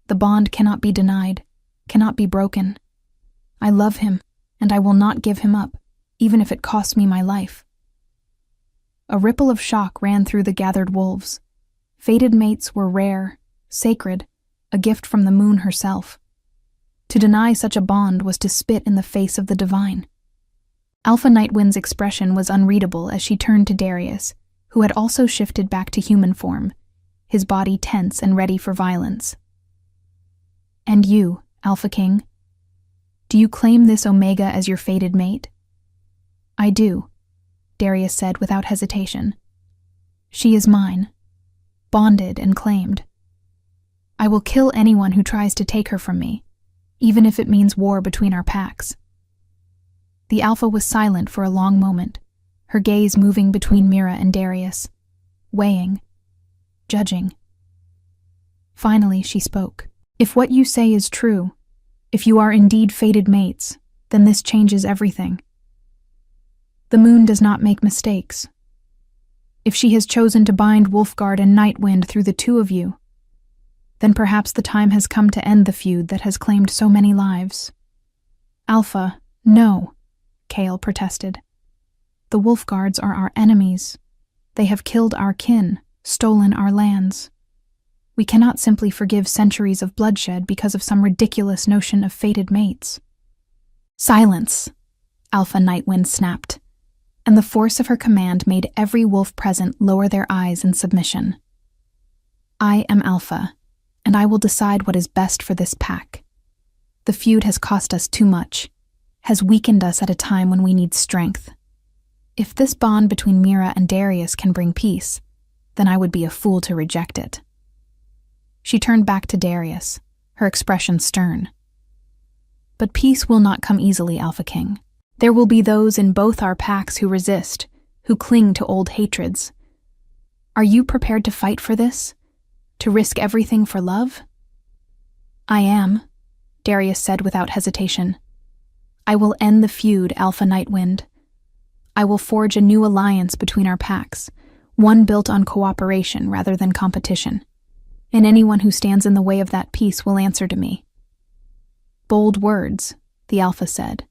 The bond cannot be denied, cannot be broken. I love him, and I will not give him up, even if it costs me my life." A ripple of shock ran through the gathered wolves. Fated mates were rare, sacred, a gift from the moon herself. To deny such a bond was to spit in the face of the divine. Alpha Nightwind's expression was unreadable as she turned to Darius, who had also shifted back to human form, his body tense and ready for violence. "And you, Alpha King? Do you claim this Omega as your fated mate?" "I do," Darius said without hesitation. "She is mine, bonded and claimed. I will kill anyone who tries to take her from me, even if it means war between our packs." The Alpha was silent for a long moment, her gaze moving between Mira and Darius, weighing, judging. Finally, she spoke. "If what you say is true, if you are indeed fated mates, then this changes everything. The moon does not make mistakes. If she has chosen to bind Wolfguard and Nightwind through the two of you, then perhaps the time has come to end the feud that has claimed so many lives." "Alpha, no," Kale protested. "The Wolfguards are our enemies. They have killed our kin, stolen our lands. We cannot simply forgive centuries of bloodshed because of some ridiculous notion of fated mates." "Silence," Alpha Nightwind snapped, and the force of her command made every wolf present lower their eyes in submission. "I am Alpha, and I will decide what is best for this pack. The feud has cost us too much, has weakened us at a time when we need strength. If this bond between Mira and Darius can bring peace, then I would be a fool to reject it." She turned back to Darius, her expression stern. "But peace will not come easily, Alpha King. There will be those in both our packs who resist, who cling to old hatreds. Are you prepared to fight for this? To risk everything for love?" "I am," Darius said without hesitation. "I will end the feud, Alpha Nightwind. I will forge a new alliance between our packs, one built on cooperation rather than competition. And anyone who stands in the way of that peace will answer to me." "Bold words," the Alpha said.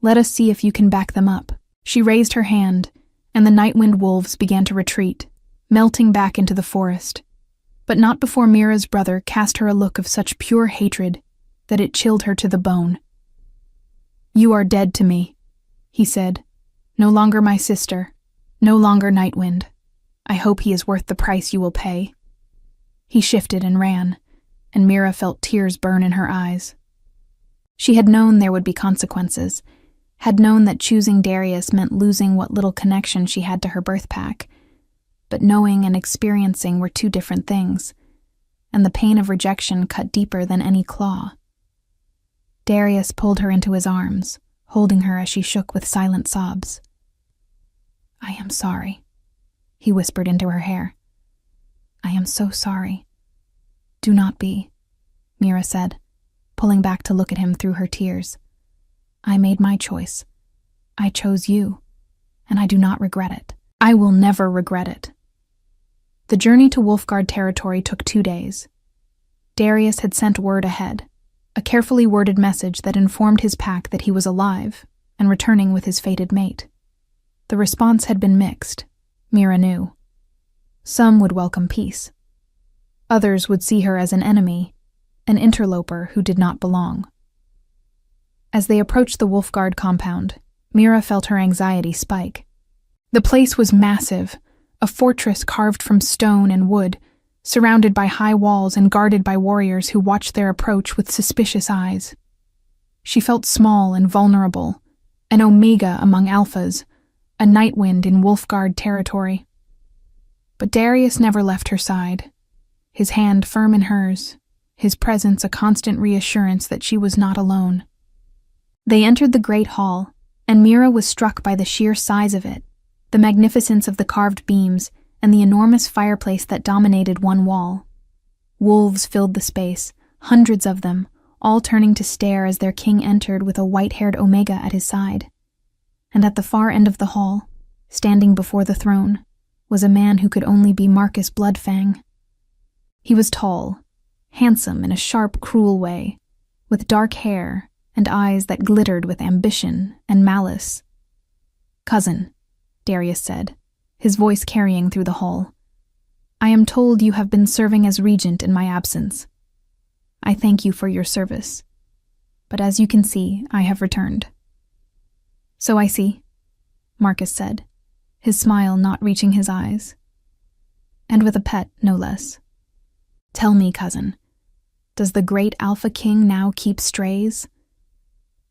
"Let us see if you can back them up." She raised her hand, and the Nightwind wolves began to retreat, melting back into the forest. But not before Mira's brother cast her a look of such pure hatred that it chilled her to the bone. "You are dead to me," he said. "No longer my sister, no longer Nightwind. I hope he is worth the price you will pay." He shifted and ran, and Mira felt tears burn in her eyes. She had known there would be consequences, had known that choosing Darius meant losing what little connection she had to her birth pack, but knowing and experiencing were two different things, and the pain of rejection cut deeper than any claw. Darius pulled her into his arms, holding her as she shook with silent sobs. "I am sorry," he whispered into her hair. "I am so sorry." "Do not be," Mira said, pulling back to look at him through her tears. "I made my choice. I chose you, and I do not regret it. I will never regret it." The journey to Wolfguard territory took 2 days. Darius had sent word ahead, a carefully worded message that informed his pack that he was alive and returning with his fated mate. The response had been mixed, Mira knew. Some would welcome peace. Others would see her as an enemy, an interloper who did not belong. As they approached the Wolfguard compound, Mira felt her anxiety spike. The place was massive, a fortress carved from stone and wood, surrounded by high walls and guarded by warriors who watched their approach with suspicious eyes. She felt small and vulnerable, an Omega among Alphas, a Nightwind in Wolfguard territory. But Darius never left her side, his hand firm in hers, his presence a constant reassurance that she was not alone. They entered the great hall, and Mira was struck by the sheer size of it, the magnificence of the carved beams, and the enormous fireplace that dominated one wall. Wolves filled the space, hundreds of them, all turning to stare as their king entered with a white-haired Omega at his side. And at the far end of the hall, standing before the throne, was a man who could only be Marcus Bloodfang. He was tall, handsome in a sharp, cruel way, with dark hair and eyes that glittered with ambition and malice. "Cousin," Darius said, his voice carrying through the hall. "I am told you have been serving as regent in my absence. I thank you for your service, but as you can see, I have returned." "So I see," Marcus said, his smile not reaching his eyes. "And with a pet, no less. Tell me, cousin, does the great Alpha King now keep strays?"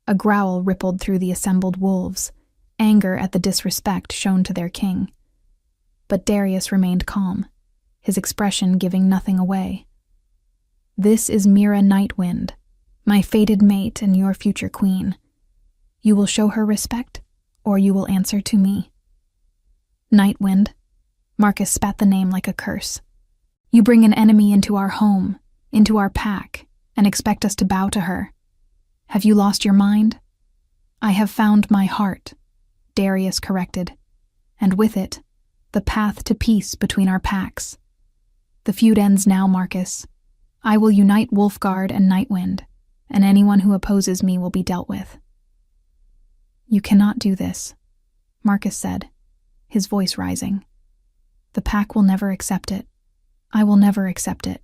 A growl rippled through the assembled wolves, anger at the disrespect shown to their king. But Darius remained calm, his expression giving nothing away. "This is Mira Nightwind, my fated mate and your future queen. You will show her respect, or you will answer to me." "Nightwind," Marcus spat the name like a curse. "You bring an enemy into our home, into our pack, and expect us to bow to her. Have you lost your mind?" "I have found my heart," Darius corrected, "and with it, the path to peace between our packs. The feud ends now, Marcus. I will unite Wolfguard and Nightwind, and anyone who opposes me will be dealt with." "You cannot do this," Marcus said, his voice rising. "The pack will never accept it. I will never accept it."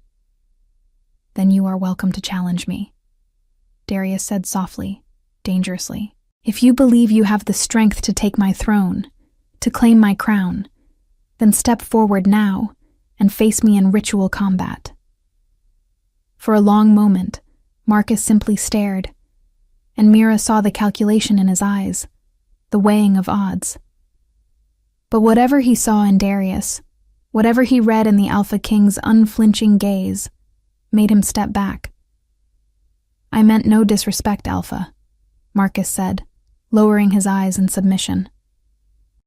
"Then you are welcome to challenge me," Darius said softly, dangerously. "If you believe you have the strength to take my throne, to claim my crown, then step forward now and face me in ritual combat." For a long moment, Marcus simply stared, and Mira saw the calculation in his eyes, the weighing of odds. But whatever he saw in Darius, whatever he read in the Alpha King's unflinching gaze, made him step back. "I meant no disrespect, Alpha," Marcus said, lowering his eyes in submission.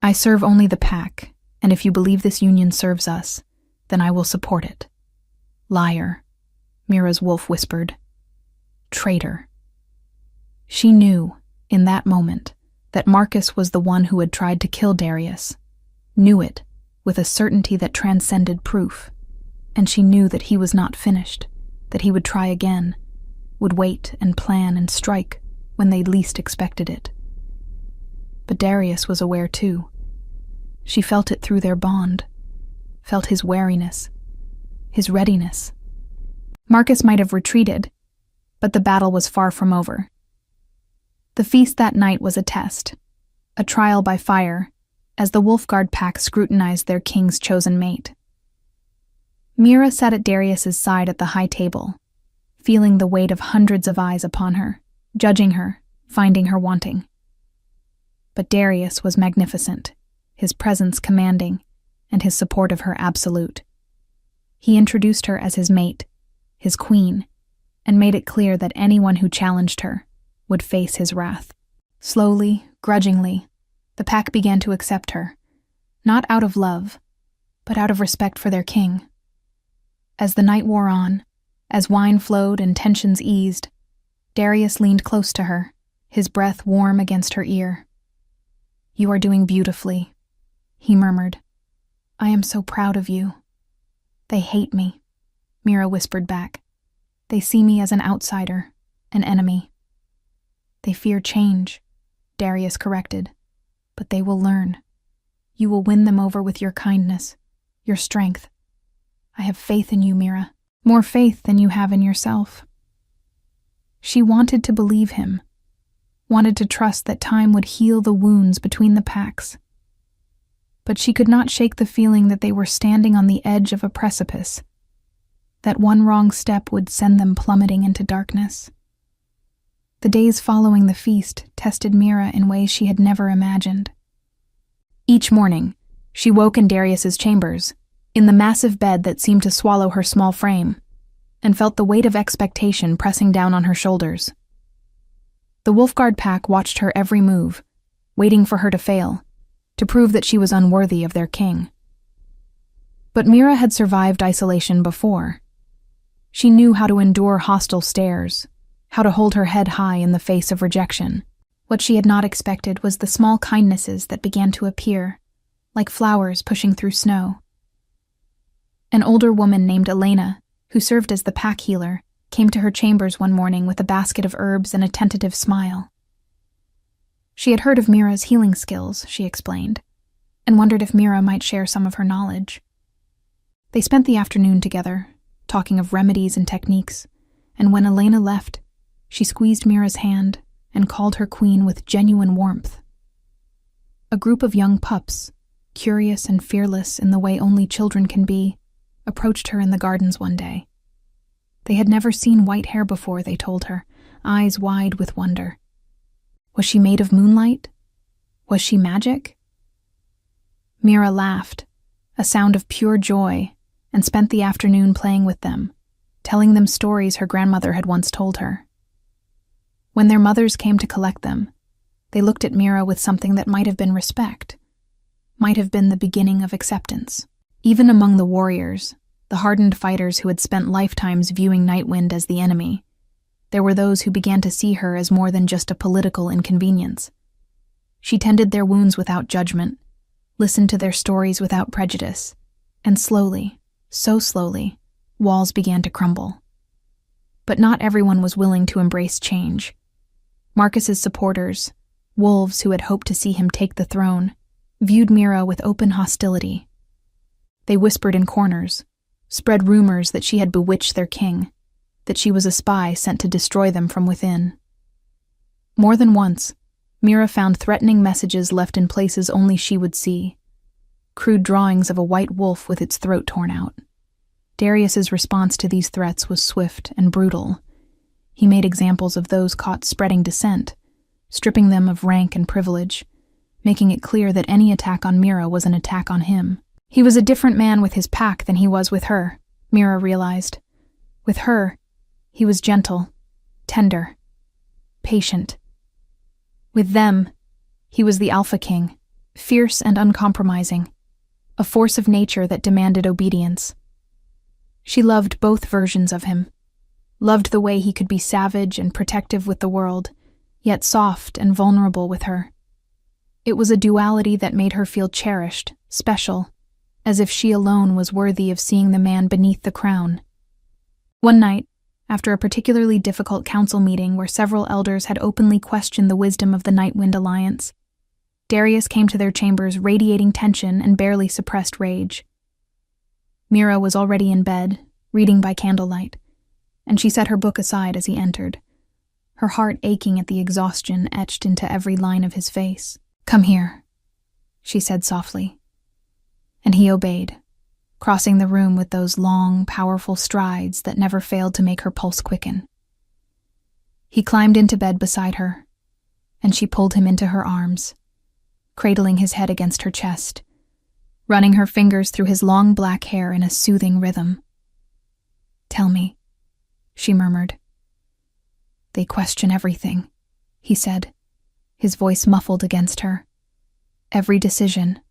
"I serve only the pack, and if you believe this union serves us, then I will support it." "Liar," Mira's wolf whispered. "Traitor." She knew, in that moment, that Marcus was the one who had tried to kill Darius, knew it with a certainty that transcended proof, and she knew that he was not finished, that he would try again, would wait and plan and strike when they least expected it. But Darius was aware too. She felt it through their bond, felt his wariness, his readiness. Marcus might have retreated, but the battle was far from over. The feast that night was a test, a trial by fire, as the Wolfguard pack scrutinized their king's chosen mate. Mira sat at Darius's side at the high table, feeling the weight of hundreds of eyes upon her, judging her, finding her wanting. But Darius was magnificent, his presence commanding, and his support of her absolute. He introduced her as his mate, his queen, and made it clear that anyone who challenged her would face his wrath. Slowly, grudgingly, the pack began to accept her, not out of love, but out of respect for their king. As the night wore on, as wine flowed and tensions eased, Darius leaned close to her, his breath warm against her ear. "You are doing beautifully," he murmured. "I am so proud of you." "They hate me," Mira whispered back. "They see me as an outsider, an enemy." "They fear change," Darius corrected. "But they will learn. You will win them over with your kindness, your strength. I have faith in you, Mira, more faith than you have in yourself." She wanted to believe him, wanted to trust that time would heal the wounds between the packs. But she could not shake the feeling that they were standing on the edge of a precipice, that one wrong step would send them plummeting into darkness. The days following the feast tested Mira in ways she had never imagined. Each morning, she woke in Darius's chambers, in the massive bed that seemed to swallow her small frame, and felt the weight of expectation pressing down on her shoulders. The Wolfguard pack watched her every move, waiting for her to fail, to prove that she was unworthy of their king. But Mira had survived isolation before. She knew how to endure hostile stares, how to hold her head high in the face of rejection. What she had not expected was the small kindnesses that began to appear, like flowers pushing through snow. An older woman named Elena, who served as the pack healer, came to her chambers one morning with a basket of herbs and a tentative smile. She had heard of Mira's healing skills, she explained, and wondered if Mira might share some of her knowledge. They spent the afternoon together, talking of remedies and techniques, and when Elena left, she squeezed Mira's hand and called her queen with genuine warmth. A group of young pups, curious and fearless in the way only children can be, approached her in the gardens one day. They had never seen white hair before, they told her, eyes wide with wonder. Was she made of moonlight? Was she magic? Mira laughed, a sound of pure joy, and spent the afternoon playing with them, telling them stories her grandmother had once told her. When their mothers came to collect them, they looked at Mira with something that might have been respect, might have been the beginning of acceptance. Even among the warriors, the hardened fighters who had spent lifetimes viewing Nightwind as the enemy, there were those who began to see her as more than just a political inconvenience. She tended their wounds without judgment, listened to their stories without prejudice, and slowly, so slowly, walls began to crumble. But not everyone was willing to embrace change. Marcus's supporters, wolves who had hoped to see him take the throne, viewed Mira with open hostility. They whispered in corners, spread rumors that she had bewitched their king, that she was a spy sent to destroy them from within. More than once, Mira found threatening messages left in places only she would see, crude drawings of a white wolf with its throat torn out. Darius's response to these threats was swift and brutal. He made examples of those caught spreading dissent, stripping them of rank and privilege, making it clear that any attack on Mira was an attack on him. He was a different man with his pack than he was with her, Mira realized. With her, he was gentle, tender, patient. With them, he was the Alpha King, fierce and uncompromising, a force of nature that demanded obedience. She loved both versions of him, loved the way he could be savage and protective with the world, yet soft and vulnerable with her. It was a duality that made her feel cherished, special, as if she alone was worthy of seeing the man beneath the crown. One night, after a particularly difficult council meeting where several elders had openly questioned the wisdom of the Nightwind Alliance, Darius came to their chambers radiating tension and barely suppressed rage. Mira was already in bed, reading by candlelight, and she set her book aside as he entered, her heart aching at the exhaustion etched into every line of his face. "Come here," she said softly. And he obeyed, crossing the room with those long, powerful strides that never failed to make her pulse quicken. He climbed into bed beside her, and she pulled him into her arms, cradling his head against her chest, running her fingers through his long black hair in a soothing rhythm. "Tell me," she murmured. "They question everything," he said, his voice muffled against her. "Every decision,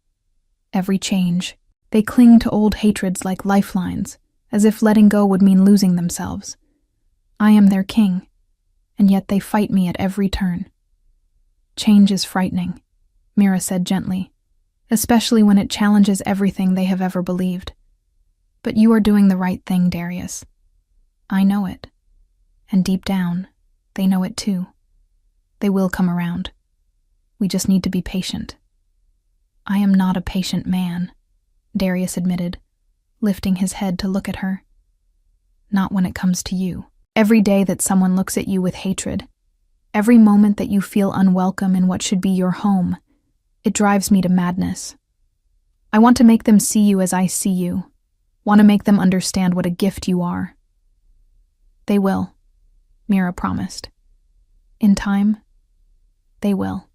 every change. They cling to old hatreds like lifelines, as if letting go would mean losing themselves. I am their king, and yet they fight me at every turn." "Change is frightening," Mira said gently, "especially when it challenges everything they have ever believed. But you are doing the right thing, Darius. I know it. And deep down, they know it too. They will come around. We just need to be patient." "I am not a patient man," Darius admitted, lifting his head to look at her. "Not when it comes to you. Every day that someone looks at you with hatred, every moment that you feel unwelcome in what should be your home, it drives me to madness. I want to make them see you as I see you, want to make them understand what a gift you are." "They will," Mira promised. "In time, they will."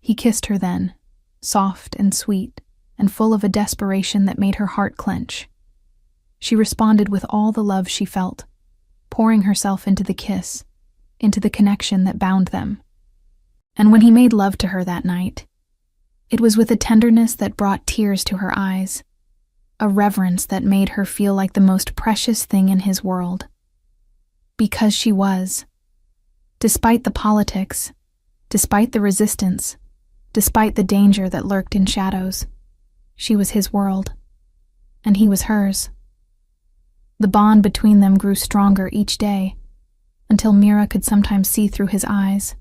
He kissed her then, soft and sweet, and full of a desperation that made her heart clench. She responded with all the love she felt, pouring herself into the kiss, into the connection that bound them. And when he made love to her that night, it was with a tenderness that brought tears to her eyes, a reverence that made her feel like the most precious thing in his world. Because she was. Despite the politics, despite the resistance, despite the danger that lurked in shadows, she was his world, and he was hers. The bond between them grew stronger each day, until Mira could sometimes see through his eyes,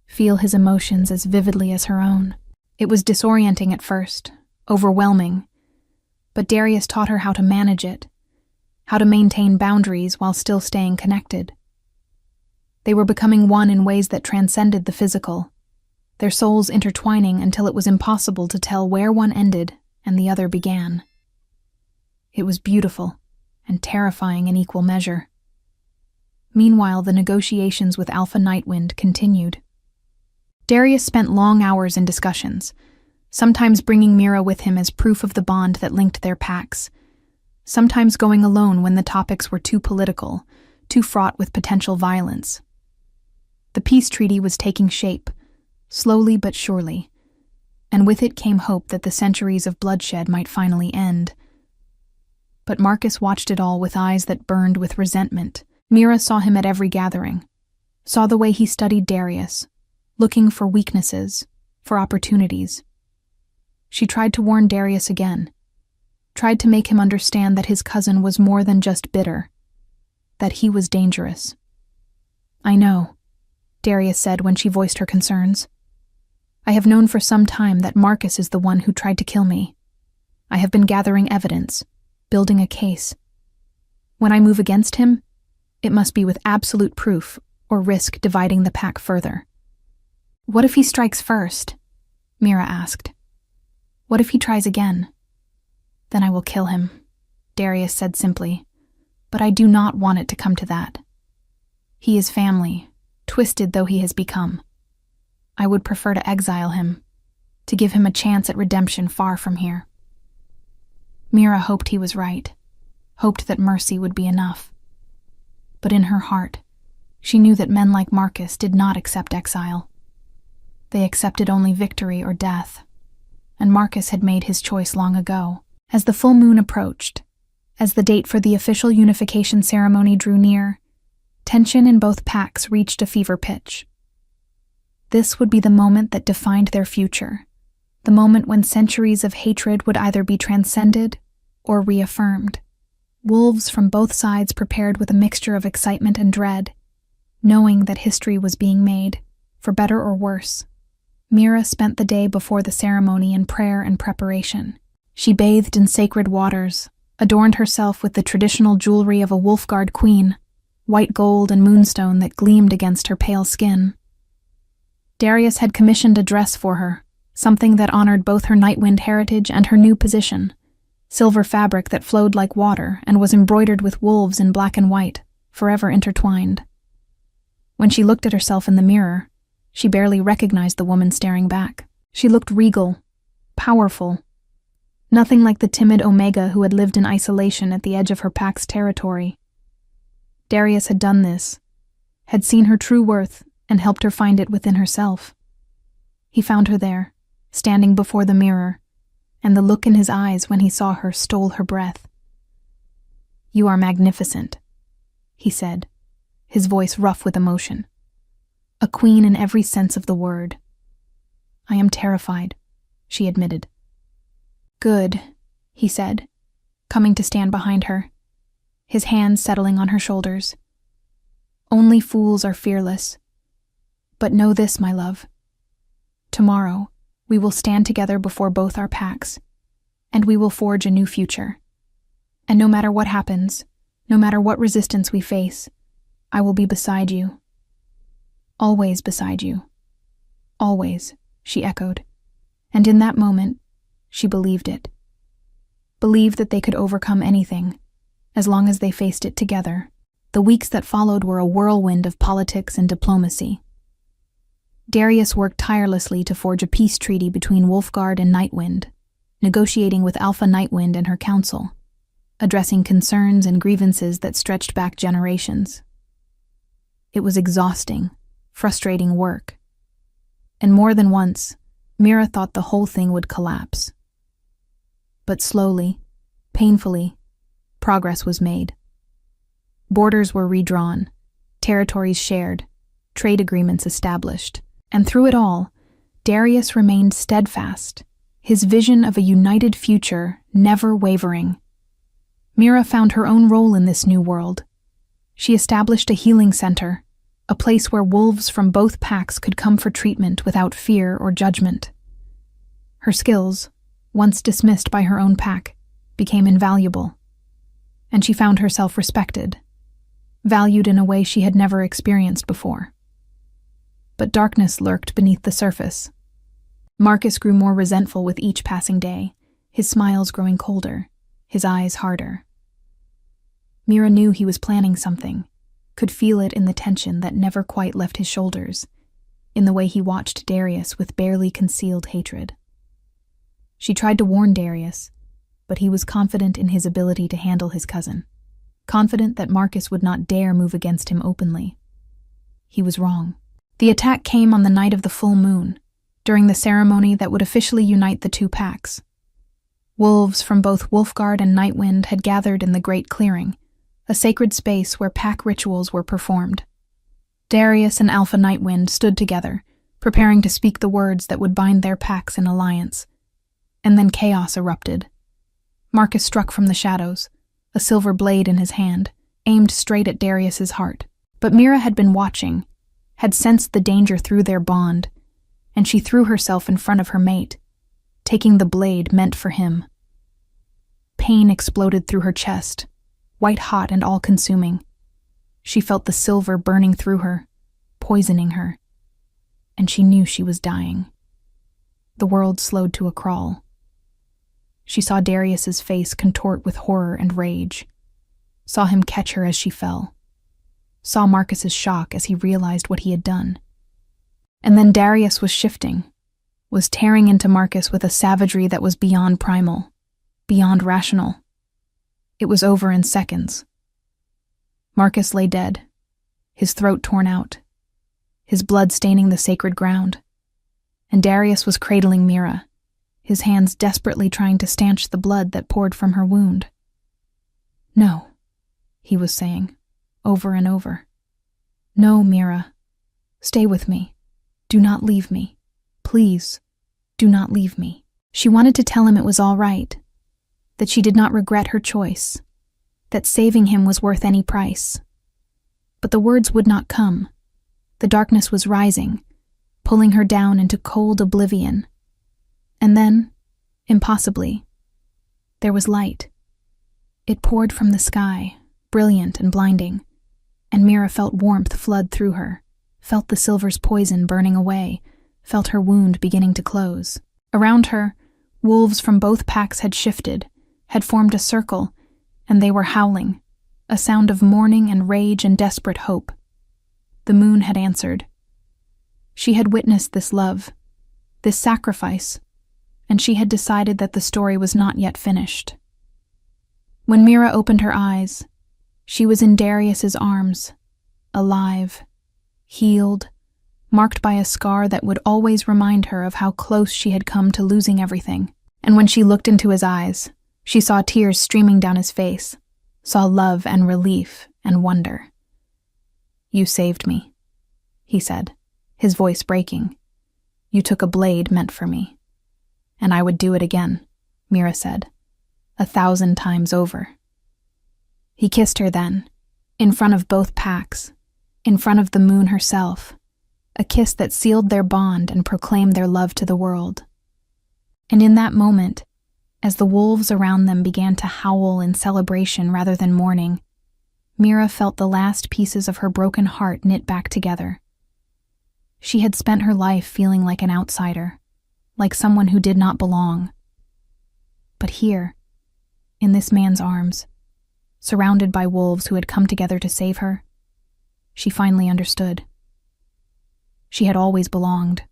feel his emotions as vividly as her own. It was disorienting at first, overwhelming, but Darius taught her how to manage it, how to maintain boundaries while still staying connected. They were becoming one in ways that transcended the physical, their souls intertwining until it was impossible to tell where one ended and the other began. It was beautiful and terrifying in equal measure. Meanwhile, the negotiations with Alpha Nightwind continued. Darius spent long hours in discussions, sometimes bringing Mira with him as proof of the bond that linked their packs, sometimes going alone when the topics were too political, too fraught with potential violence. The peace treaty was taking shape, slowly but surely, and with it came hope that the centuries of bloodshed might finally end. But Marcus watched it all with eyes that burned with resentment. Mira saw him at every gathering, saw the way he studied Darius, looking for weaknesses, for opportunities. She tried to warn Darius again, tried to make him understand that his cousin was more than just bitter, that he was dangerous. "I know," Darius said when she voiced her concerns. "I have known for some time that Marcus is the one who tried to kill me. I have been gathering evidence, building a case. When I move against him, it must be with absolute proof or risk dividing the pack further." "What if he strikes first?" Mira asked. "What if he tries again?" "Then I will kill him," Darius said simply. "But I do not want it to come to that. He is family, twisted though he has become. I would prefer to exile him, to give him a chance at redemption far from here." Mira hoped he was right, hoped that mercy would be enough. But in her heart, she knew that men like Marcus did not accept exile. They accepted only victory or death, and Marcus had made his choice long ago. As the full moon approached, as the date for the official unification ceremony drew near, tension in both packs reached a fever pitch. This would be the moment that defined their future, the moment when centuries of hatred would either be transcended or reaffirmed. Wolves from both sides prepared with a mixture of excitement and dread, knowing that history was being made, for better or worse. Mira spent the day before the ceremony in prayer and preparation. She bathed in sacred waters, adorned herself with the traditional jewelry of a Wolfguard queen, white gold and moonstone that gleamed against her pale skin. Darius had commissioned a dress for her, something that honored both her Nightwind heritage and her new position, silver fabric that flowed like water and was embroidered with wolves in black and white, forever intertwined. When she looked at herself in the mirror, she barely recognized the woman staring back. She looked regal, powerful, nothing like the timid Omega who had lived in isolation at the edge of her pack's territory. Darius had done this, had seen her true worth and helped her find it within herself. He found her there, standing before the mirror, and the look in his eyes when he saw her stole her breath. "You are magnificent," he said, his voice rough with emotion. "A queen in every sense of the word." "I am terrified," she admitted. "Good," he said, coming to stand behind her, his hands settling on her shoulders. "Only fools are fearless. But know this, my love. Tomorrow, we will stand together before both our packs, and we will forge a new future. And no matter what happens, no matter what resistance we face, I will be beside you. Always beside you. Always," she echoed. And in that moment, she believed it. Believed that they could overcome anything, as long as they faced it together. The weeks that followed were a whirlwind of politics and diplomacy. Darius worked tirelessly to forge a peace treaty between Wolfguard and Nightwind, negotiating with Alpha Nightwind and her council, addressing concerns and grievances that stretched back generations. It was exhausting, frustrating work. And more than once, Mira thought the whole thing would collapse. But slowly, painfully, progress was made. Borders were redrawn, territories shared, trade agreements established. And through it all, Darius remained steadfast, his vision of a united future never wavering. Mira found her own role in this new world. She established a healing center, a place where wolves from both packs could come for treatment without fear or judgment. Her skills, once dismissed by her own pack, became invaluable, and she found herself respected, valued in a way she had never experienced before. But darkness lurked beneath the surface. Marcus grew more resentful with each passing day, his smiles growing colder, his eyes harder. Mira knew he was planning something, could feel it in the tension that never quite left his shoulders, in the way he watched Darius with barely concealed hatred. She tried to warn Darius, but he was confident in his ability to handle his cousin, confident that Marcus would not dare move against him openly. He was wrong. The attack came on the night of the full moon, during the ceremony that would officially unite the two packs. Wolves from both Wolfguard and Nightwind had gathered in the Great Clearing, a sacred space where pack rituals were performed. Darius and Alpha Nightwind stood together, preparing to speak the words that would bind their packs in alliance. And then chaos erupted. Marcus struck from the shadows, a silver blade in his hand, aimed straight at Darius's heart. But Mira had been watching, had sensed the danger through their bond, and she threw herself in front of her mate, taking the blade meant for him. Pain exploded through her chest, white-hot and all-consuming. She felt the silver burning through her, poisoning her, and she knew she was dying. The world slowed to a crawl. She saw Darius's face contort with horror and rage, saw him catch her as she fell, saw Marcus's shock as he realized what he had done. And then Darius was shifting, was tearing into Marcus with a savagery that was beyond primal, beyond rational. It was over in seconds. Marcus lay dead, his throat torn out, his blood staining the sacred ground, and Darius was cradling Mira, his hands desperately trying to stanch the blood that poured from her wound. "No," he was saying, over and over. "No, Mira. Stay with me. Do not leave me. Please, do not leave me." She wanted to tell him it was all right, that she did not regret her choice, that saving him was worth any price. But the words would not come. The darkness was rising, pulling her down into cold oblivion. And then, impossibly, there was light. It poured from the sky, brilliant and blinding, and Mira felt warmth flood through her, felt the silver's poison burning away, felt her wound beginning to close. Around her, wolves from both packs had shifted, had formed a circle, and they were howling, a sound of mourning and rage and desperate hope. The moon had answered. She had witnessed this love, this sacrifice, and she had decided that the story was not yet finished. When Mira opened her eyes, she was in Darius's arms, alive, healed, marked by a scar that would always remind her of how close she had come to losing everything. And when she looked into his eyes, she saw tears streaming down his face, saw love and relief and wonder. "You saved me," he said, his voice breaking. "You took a blade meant for me. And I would do it again," Mira said, 1,000 times over. He kissed her then, in front of both packs, in front of the moon herself, a kiss that sealed their bond and proclaimed their love to the world. And in that moment, as the wolves around them began to howl in celebration rather than mourning, Mira felt the last pieces of her broken heart knit back together. She had spent her life feeling like an outsider, like someone who did not belong. But here, in this man's arms, surrounded by wolves who had come together to save her, she finally understood. She had always belonged.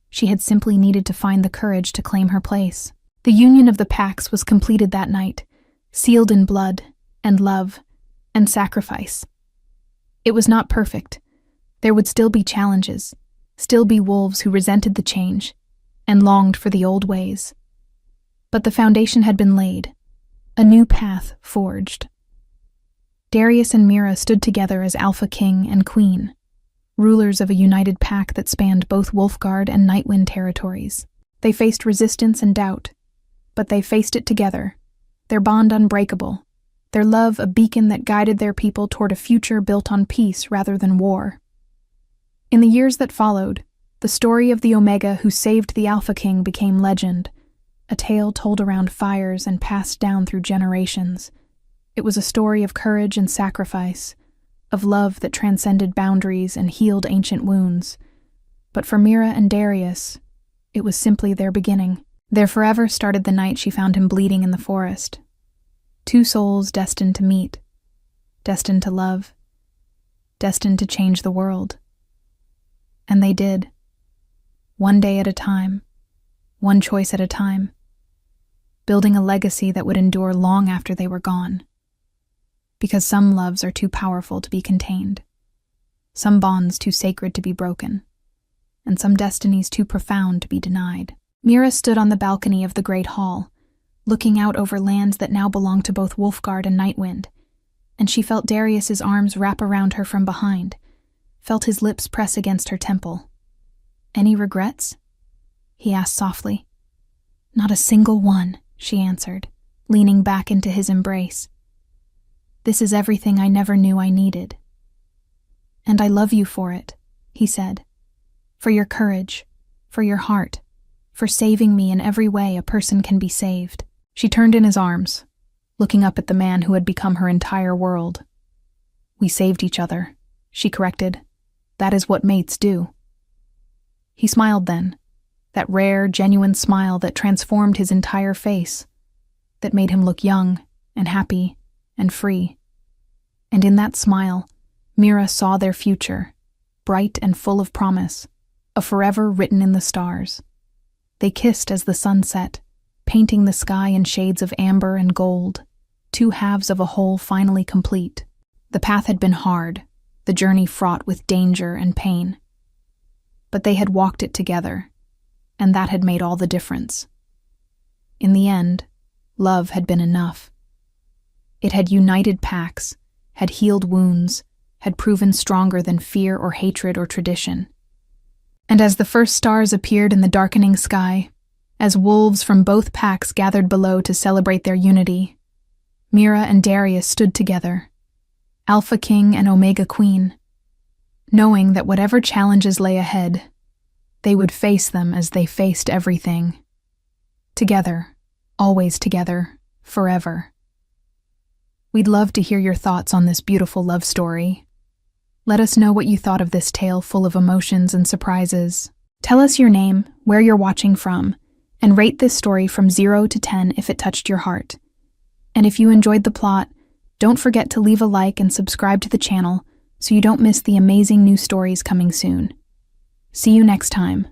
She had simply needed to find the courage to claim her place. The union of the packs was completed that night, sealed in blood and love and sacrifice. It was not perfect. There would still be challenges, still be wolves who resented the change and longed for the old ways. But the foundation had been laid, a new path forged. Darius and Mira stood together as Alpha King and Queen, rulers of a united pack that spanned both Wolfguard and Nightwind territories. They faced resistance and doubt, but they faced it together, their bond unbreakable, their love a beacon that guided their people toward a future built on peace rather than war. In the years that followed, The story of the Omega who saved the Alpha King became legend, a tale told around fires and passed down through generations. It was a story of courage and sacrifice, of love that transcended boundaries and healed ancient wounds. But for Mira and Darius, it was simply their beginning. Their forever started the night she found him bleeding in the forest. Two souls destined to meet, destined to love, destined to change the world. And they did. One day at a time, one choice at a time, building a legacy that would endure long after they were gone. Because some loves are too powerful to be contained, some bonds too sacred to be broken, and some destinies too profound to be denied. Mira stood on the balcony of the Great Hall, looking out over lands that now belonged to both Wolfguard and Nightwind, and she felt Darius's arms wrap around her from behind, felt his lips press against her temple. "Any regrets?" he asked softly. "Not a single one," she answered, leaning back into his embrace. "This is everything I never knew I needed." "And I love you for it," he said. "For your courage, for your heart, for saving me in every way a person can be saved." She turned in his arms, looking up at the man who had become her entire world. "We saved each other," she corrected. "That is what mates do." He smiled then, that rare, genuine smile that transformed his entire face, that made him look young and happy and free. And in that smile, Mira saw their future, bright and full of promise, a forever written in the stars. They kissed as the sun set, painting the sky in shades of amber and gold, two halves of a whole finally complete. The path had been hard, the journey fraught with danger and pain. But they had walked it together, and that had made all the difference. In the end, love had been enough. It had united packs, had healed wounds, had proven stronger than fear or hatred or tradition. And as the first stars appeared in the darkening sky, as wolves from both packs gathered below to celebrate their unity, Mira and Darius stood together, Alpha King and Omega Queen, knowing that whatever challenges lay ahead, they would face them as they faced everything. Together, always together, forever. We'd love to hear your thoughts on this beautiful love story. Let us know what you thought of this tale full of emotions and surprises. Tell us your name, where you're watching from, and rate this story from 0 to 10 if it touched your heart. And if you enjoyed the plot, don't forget to leave a like and subscribe to the channel so you don't miss the amazing new stories coming soon. See you next time.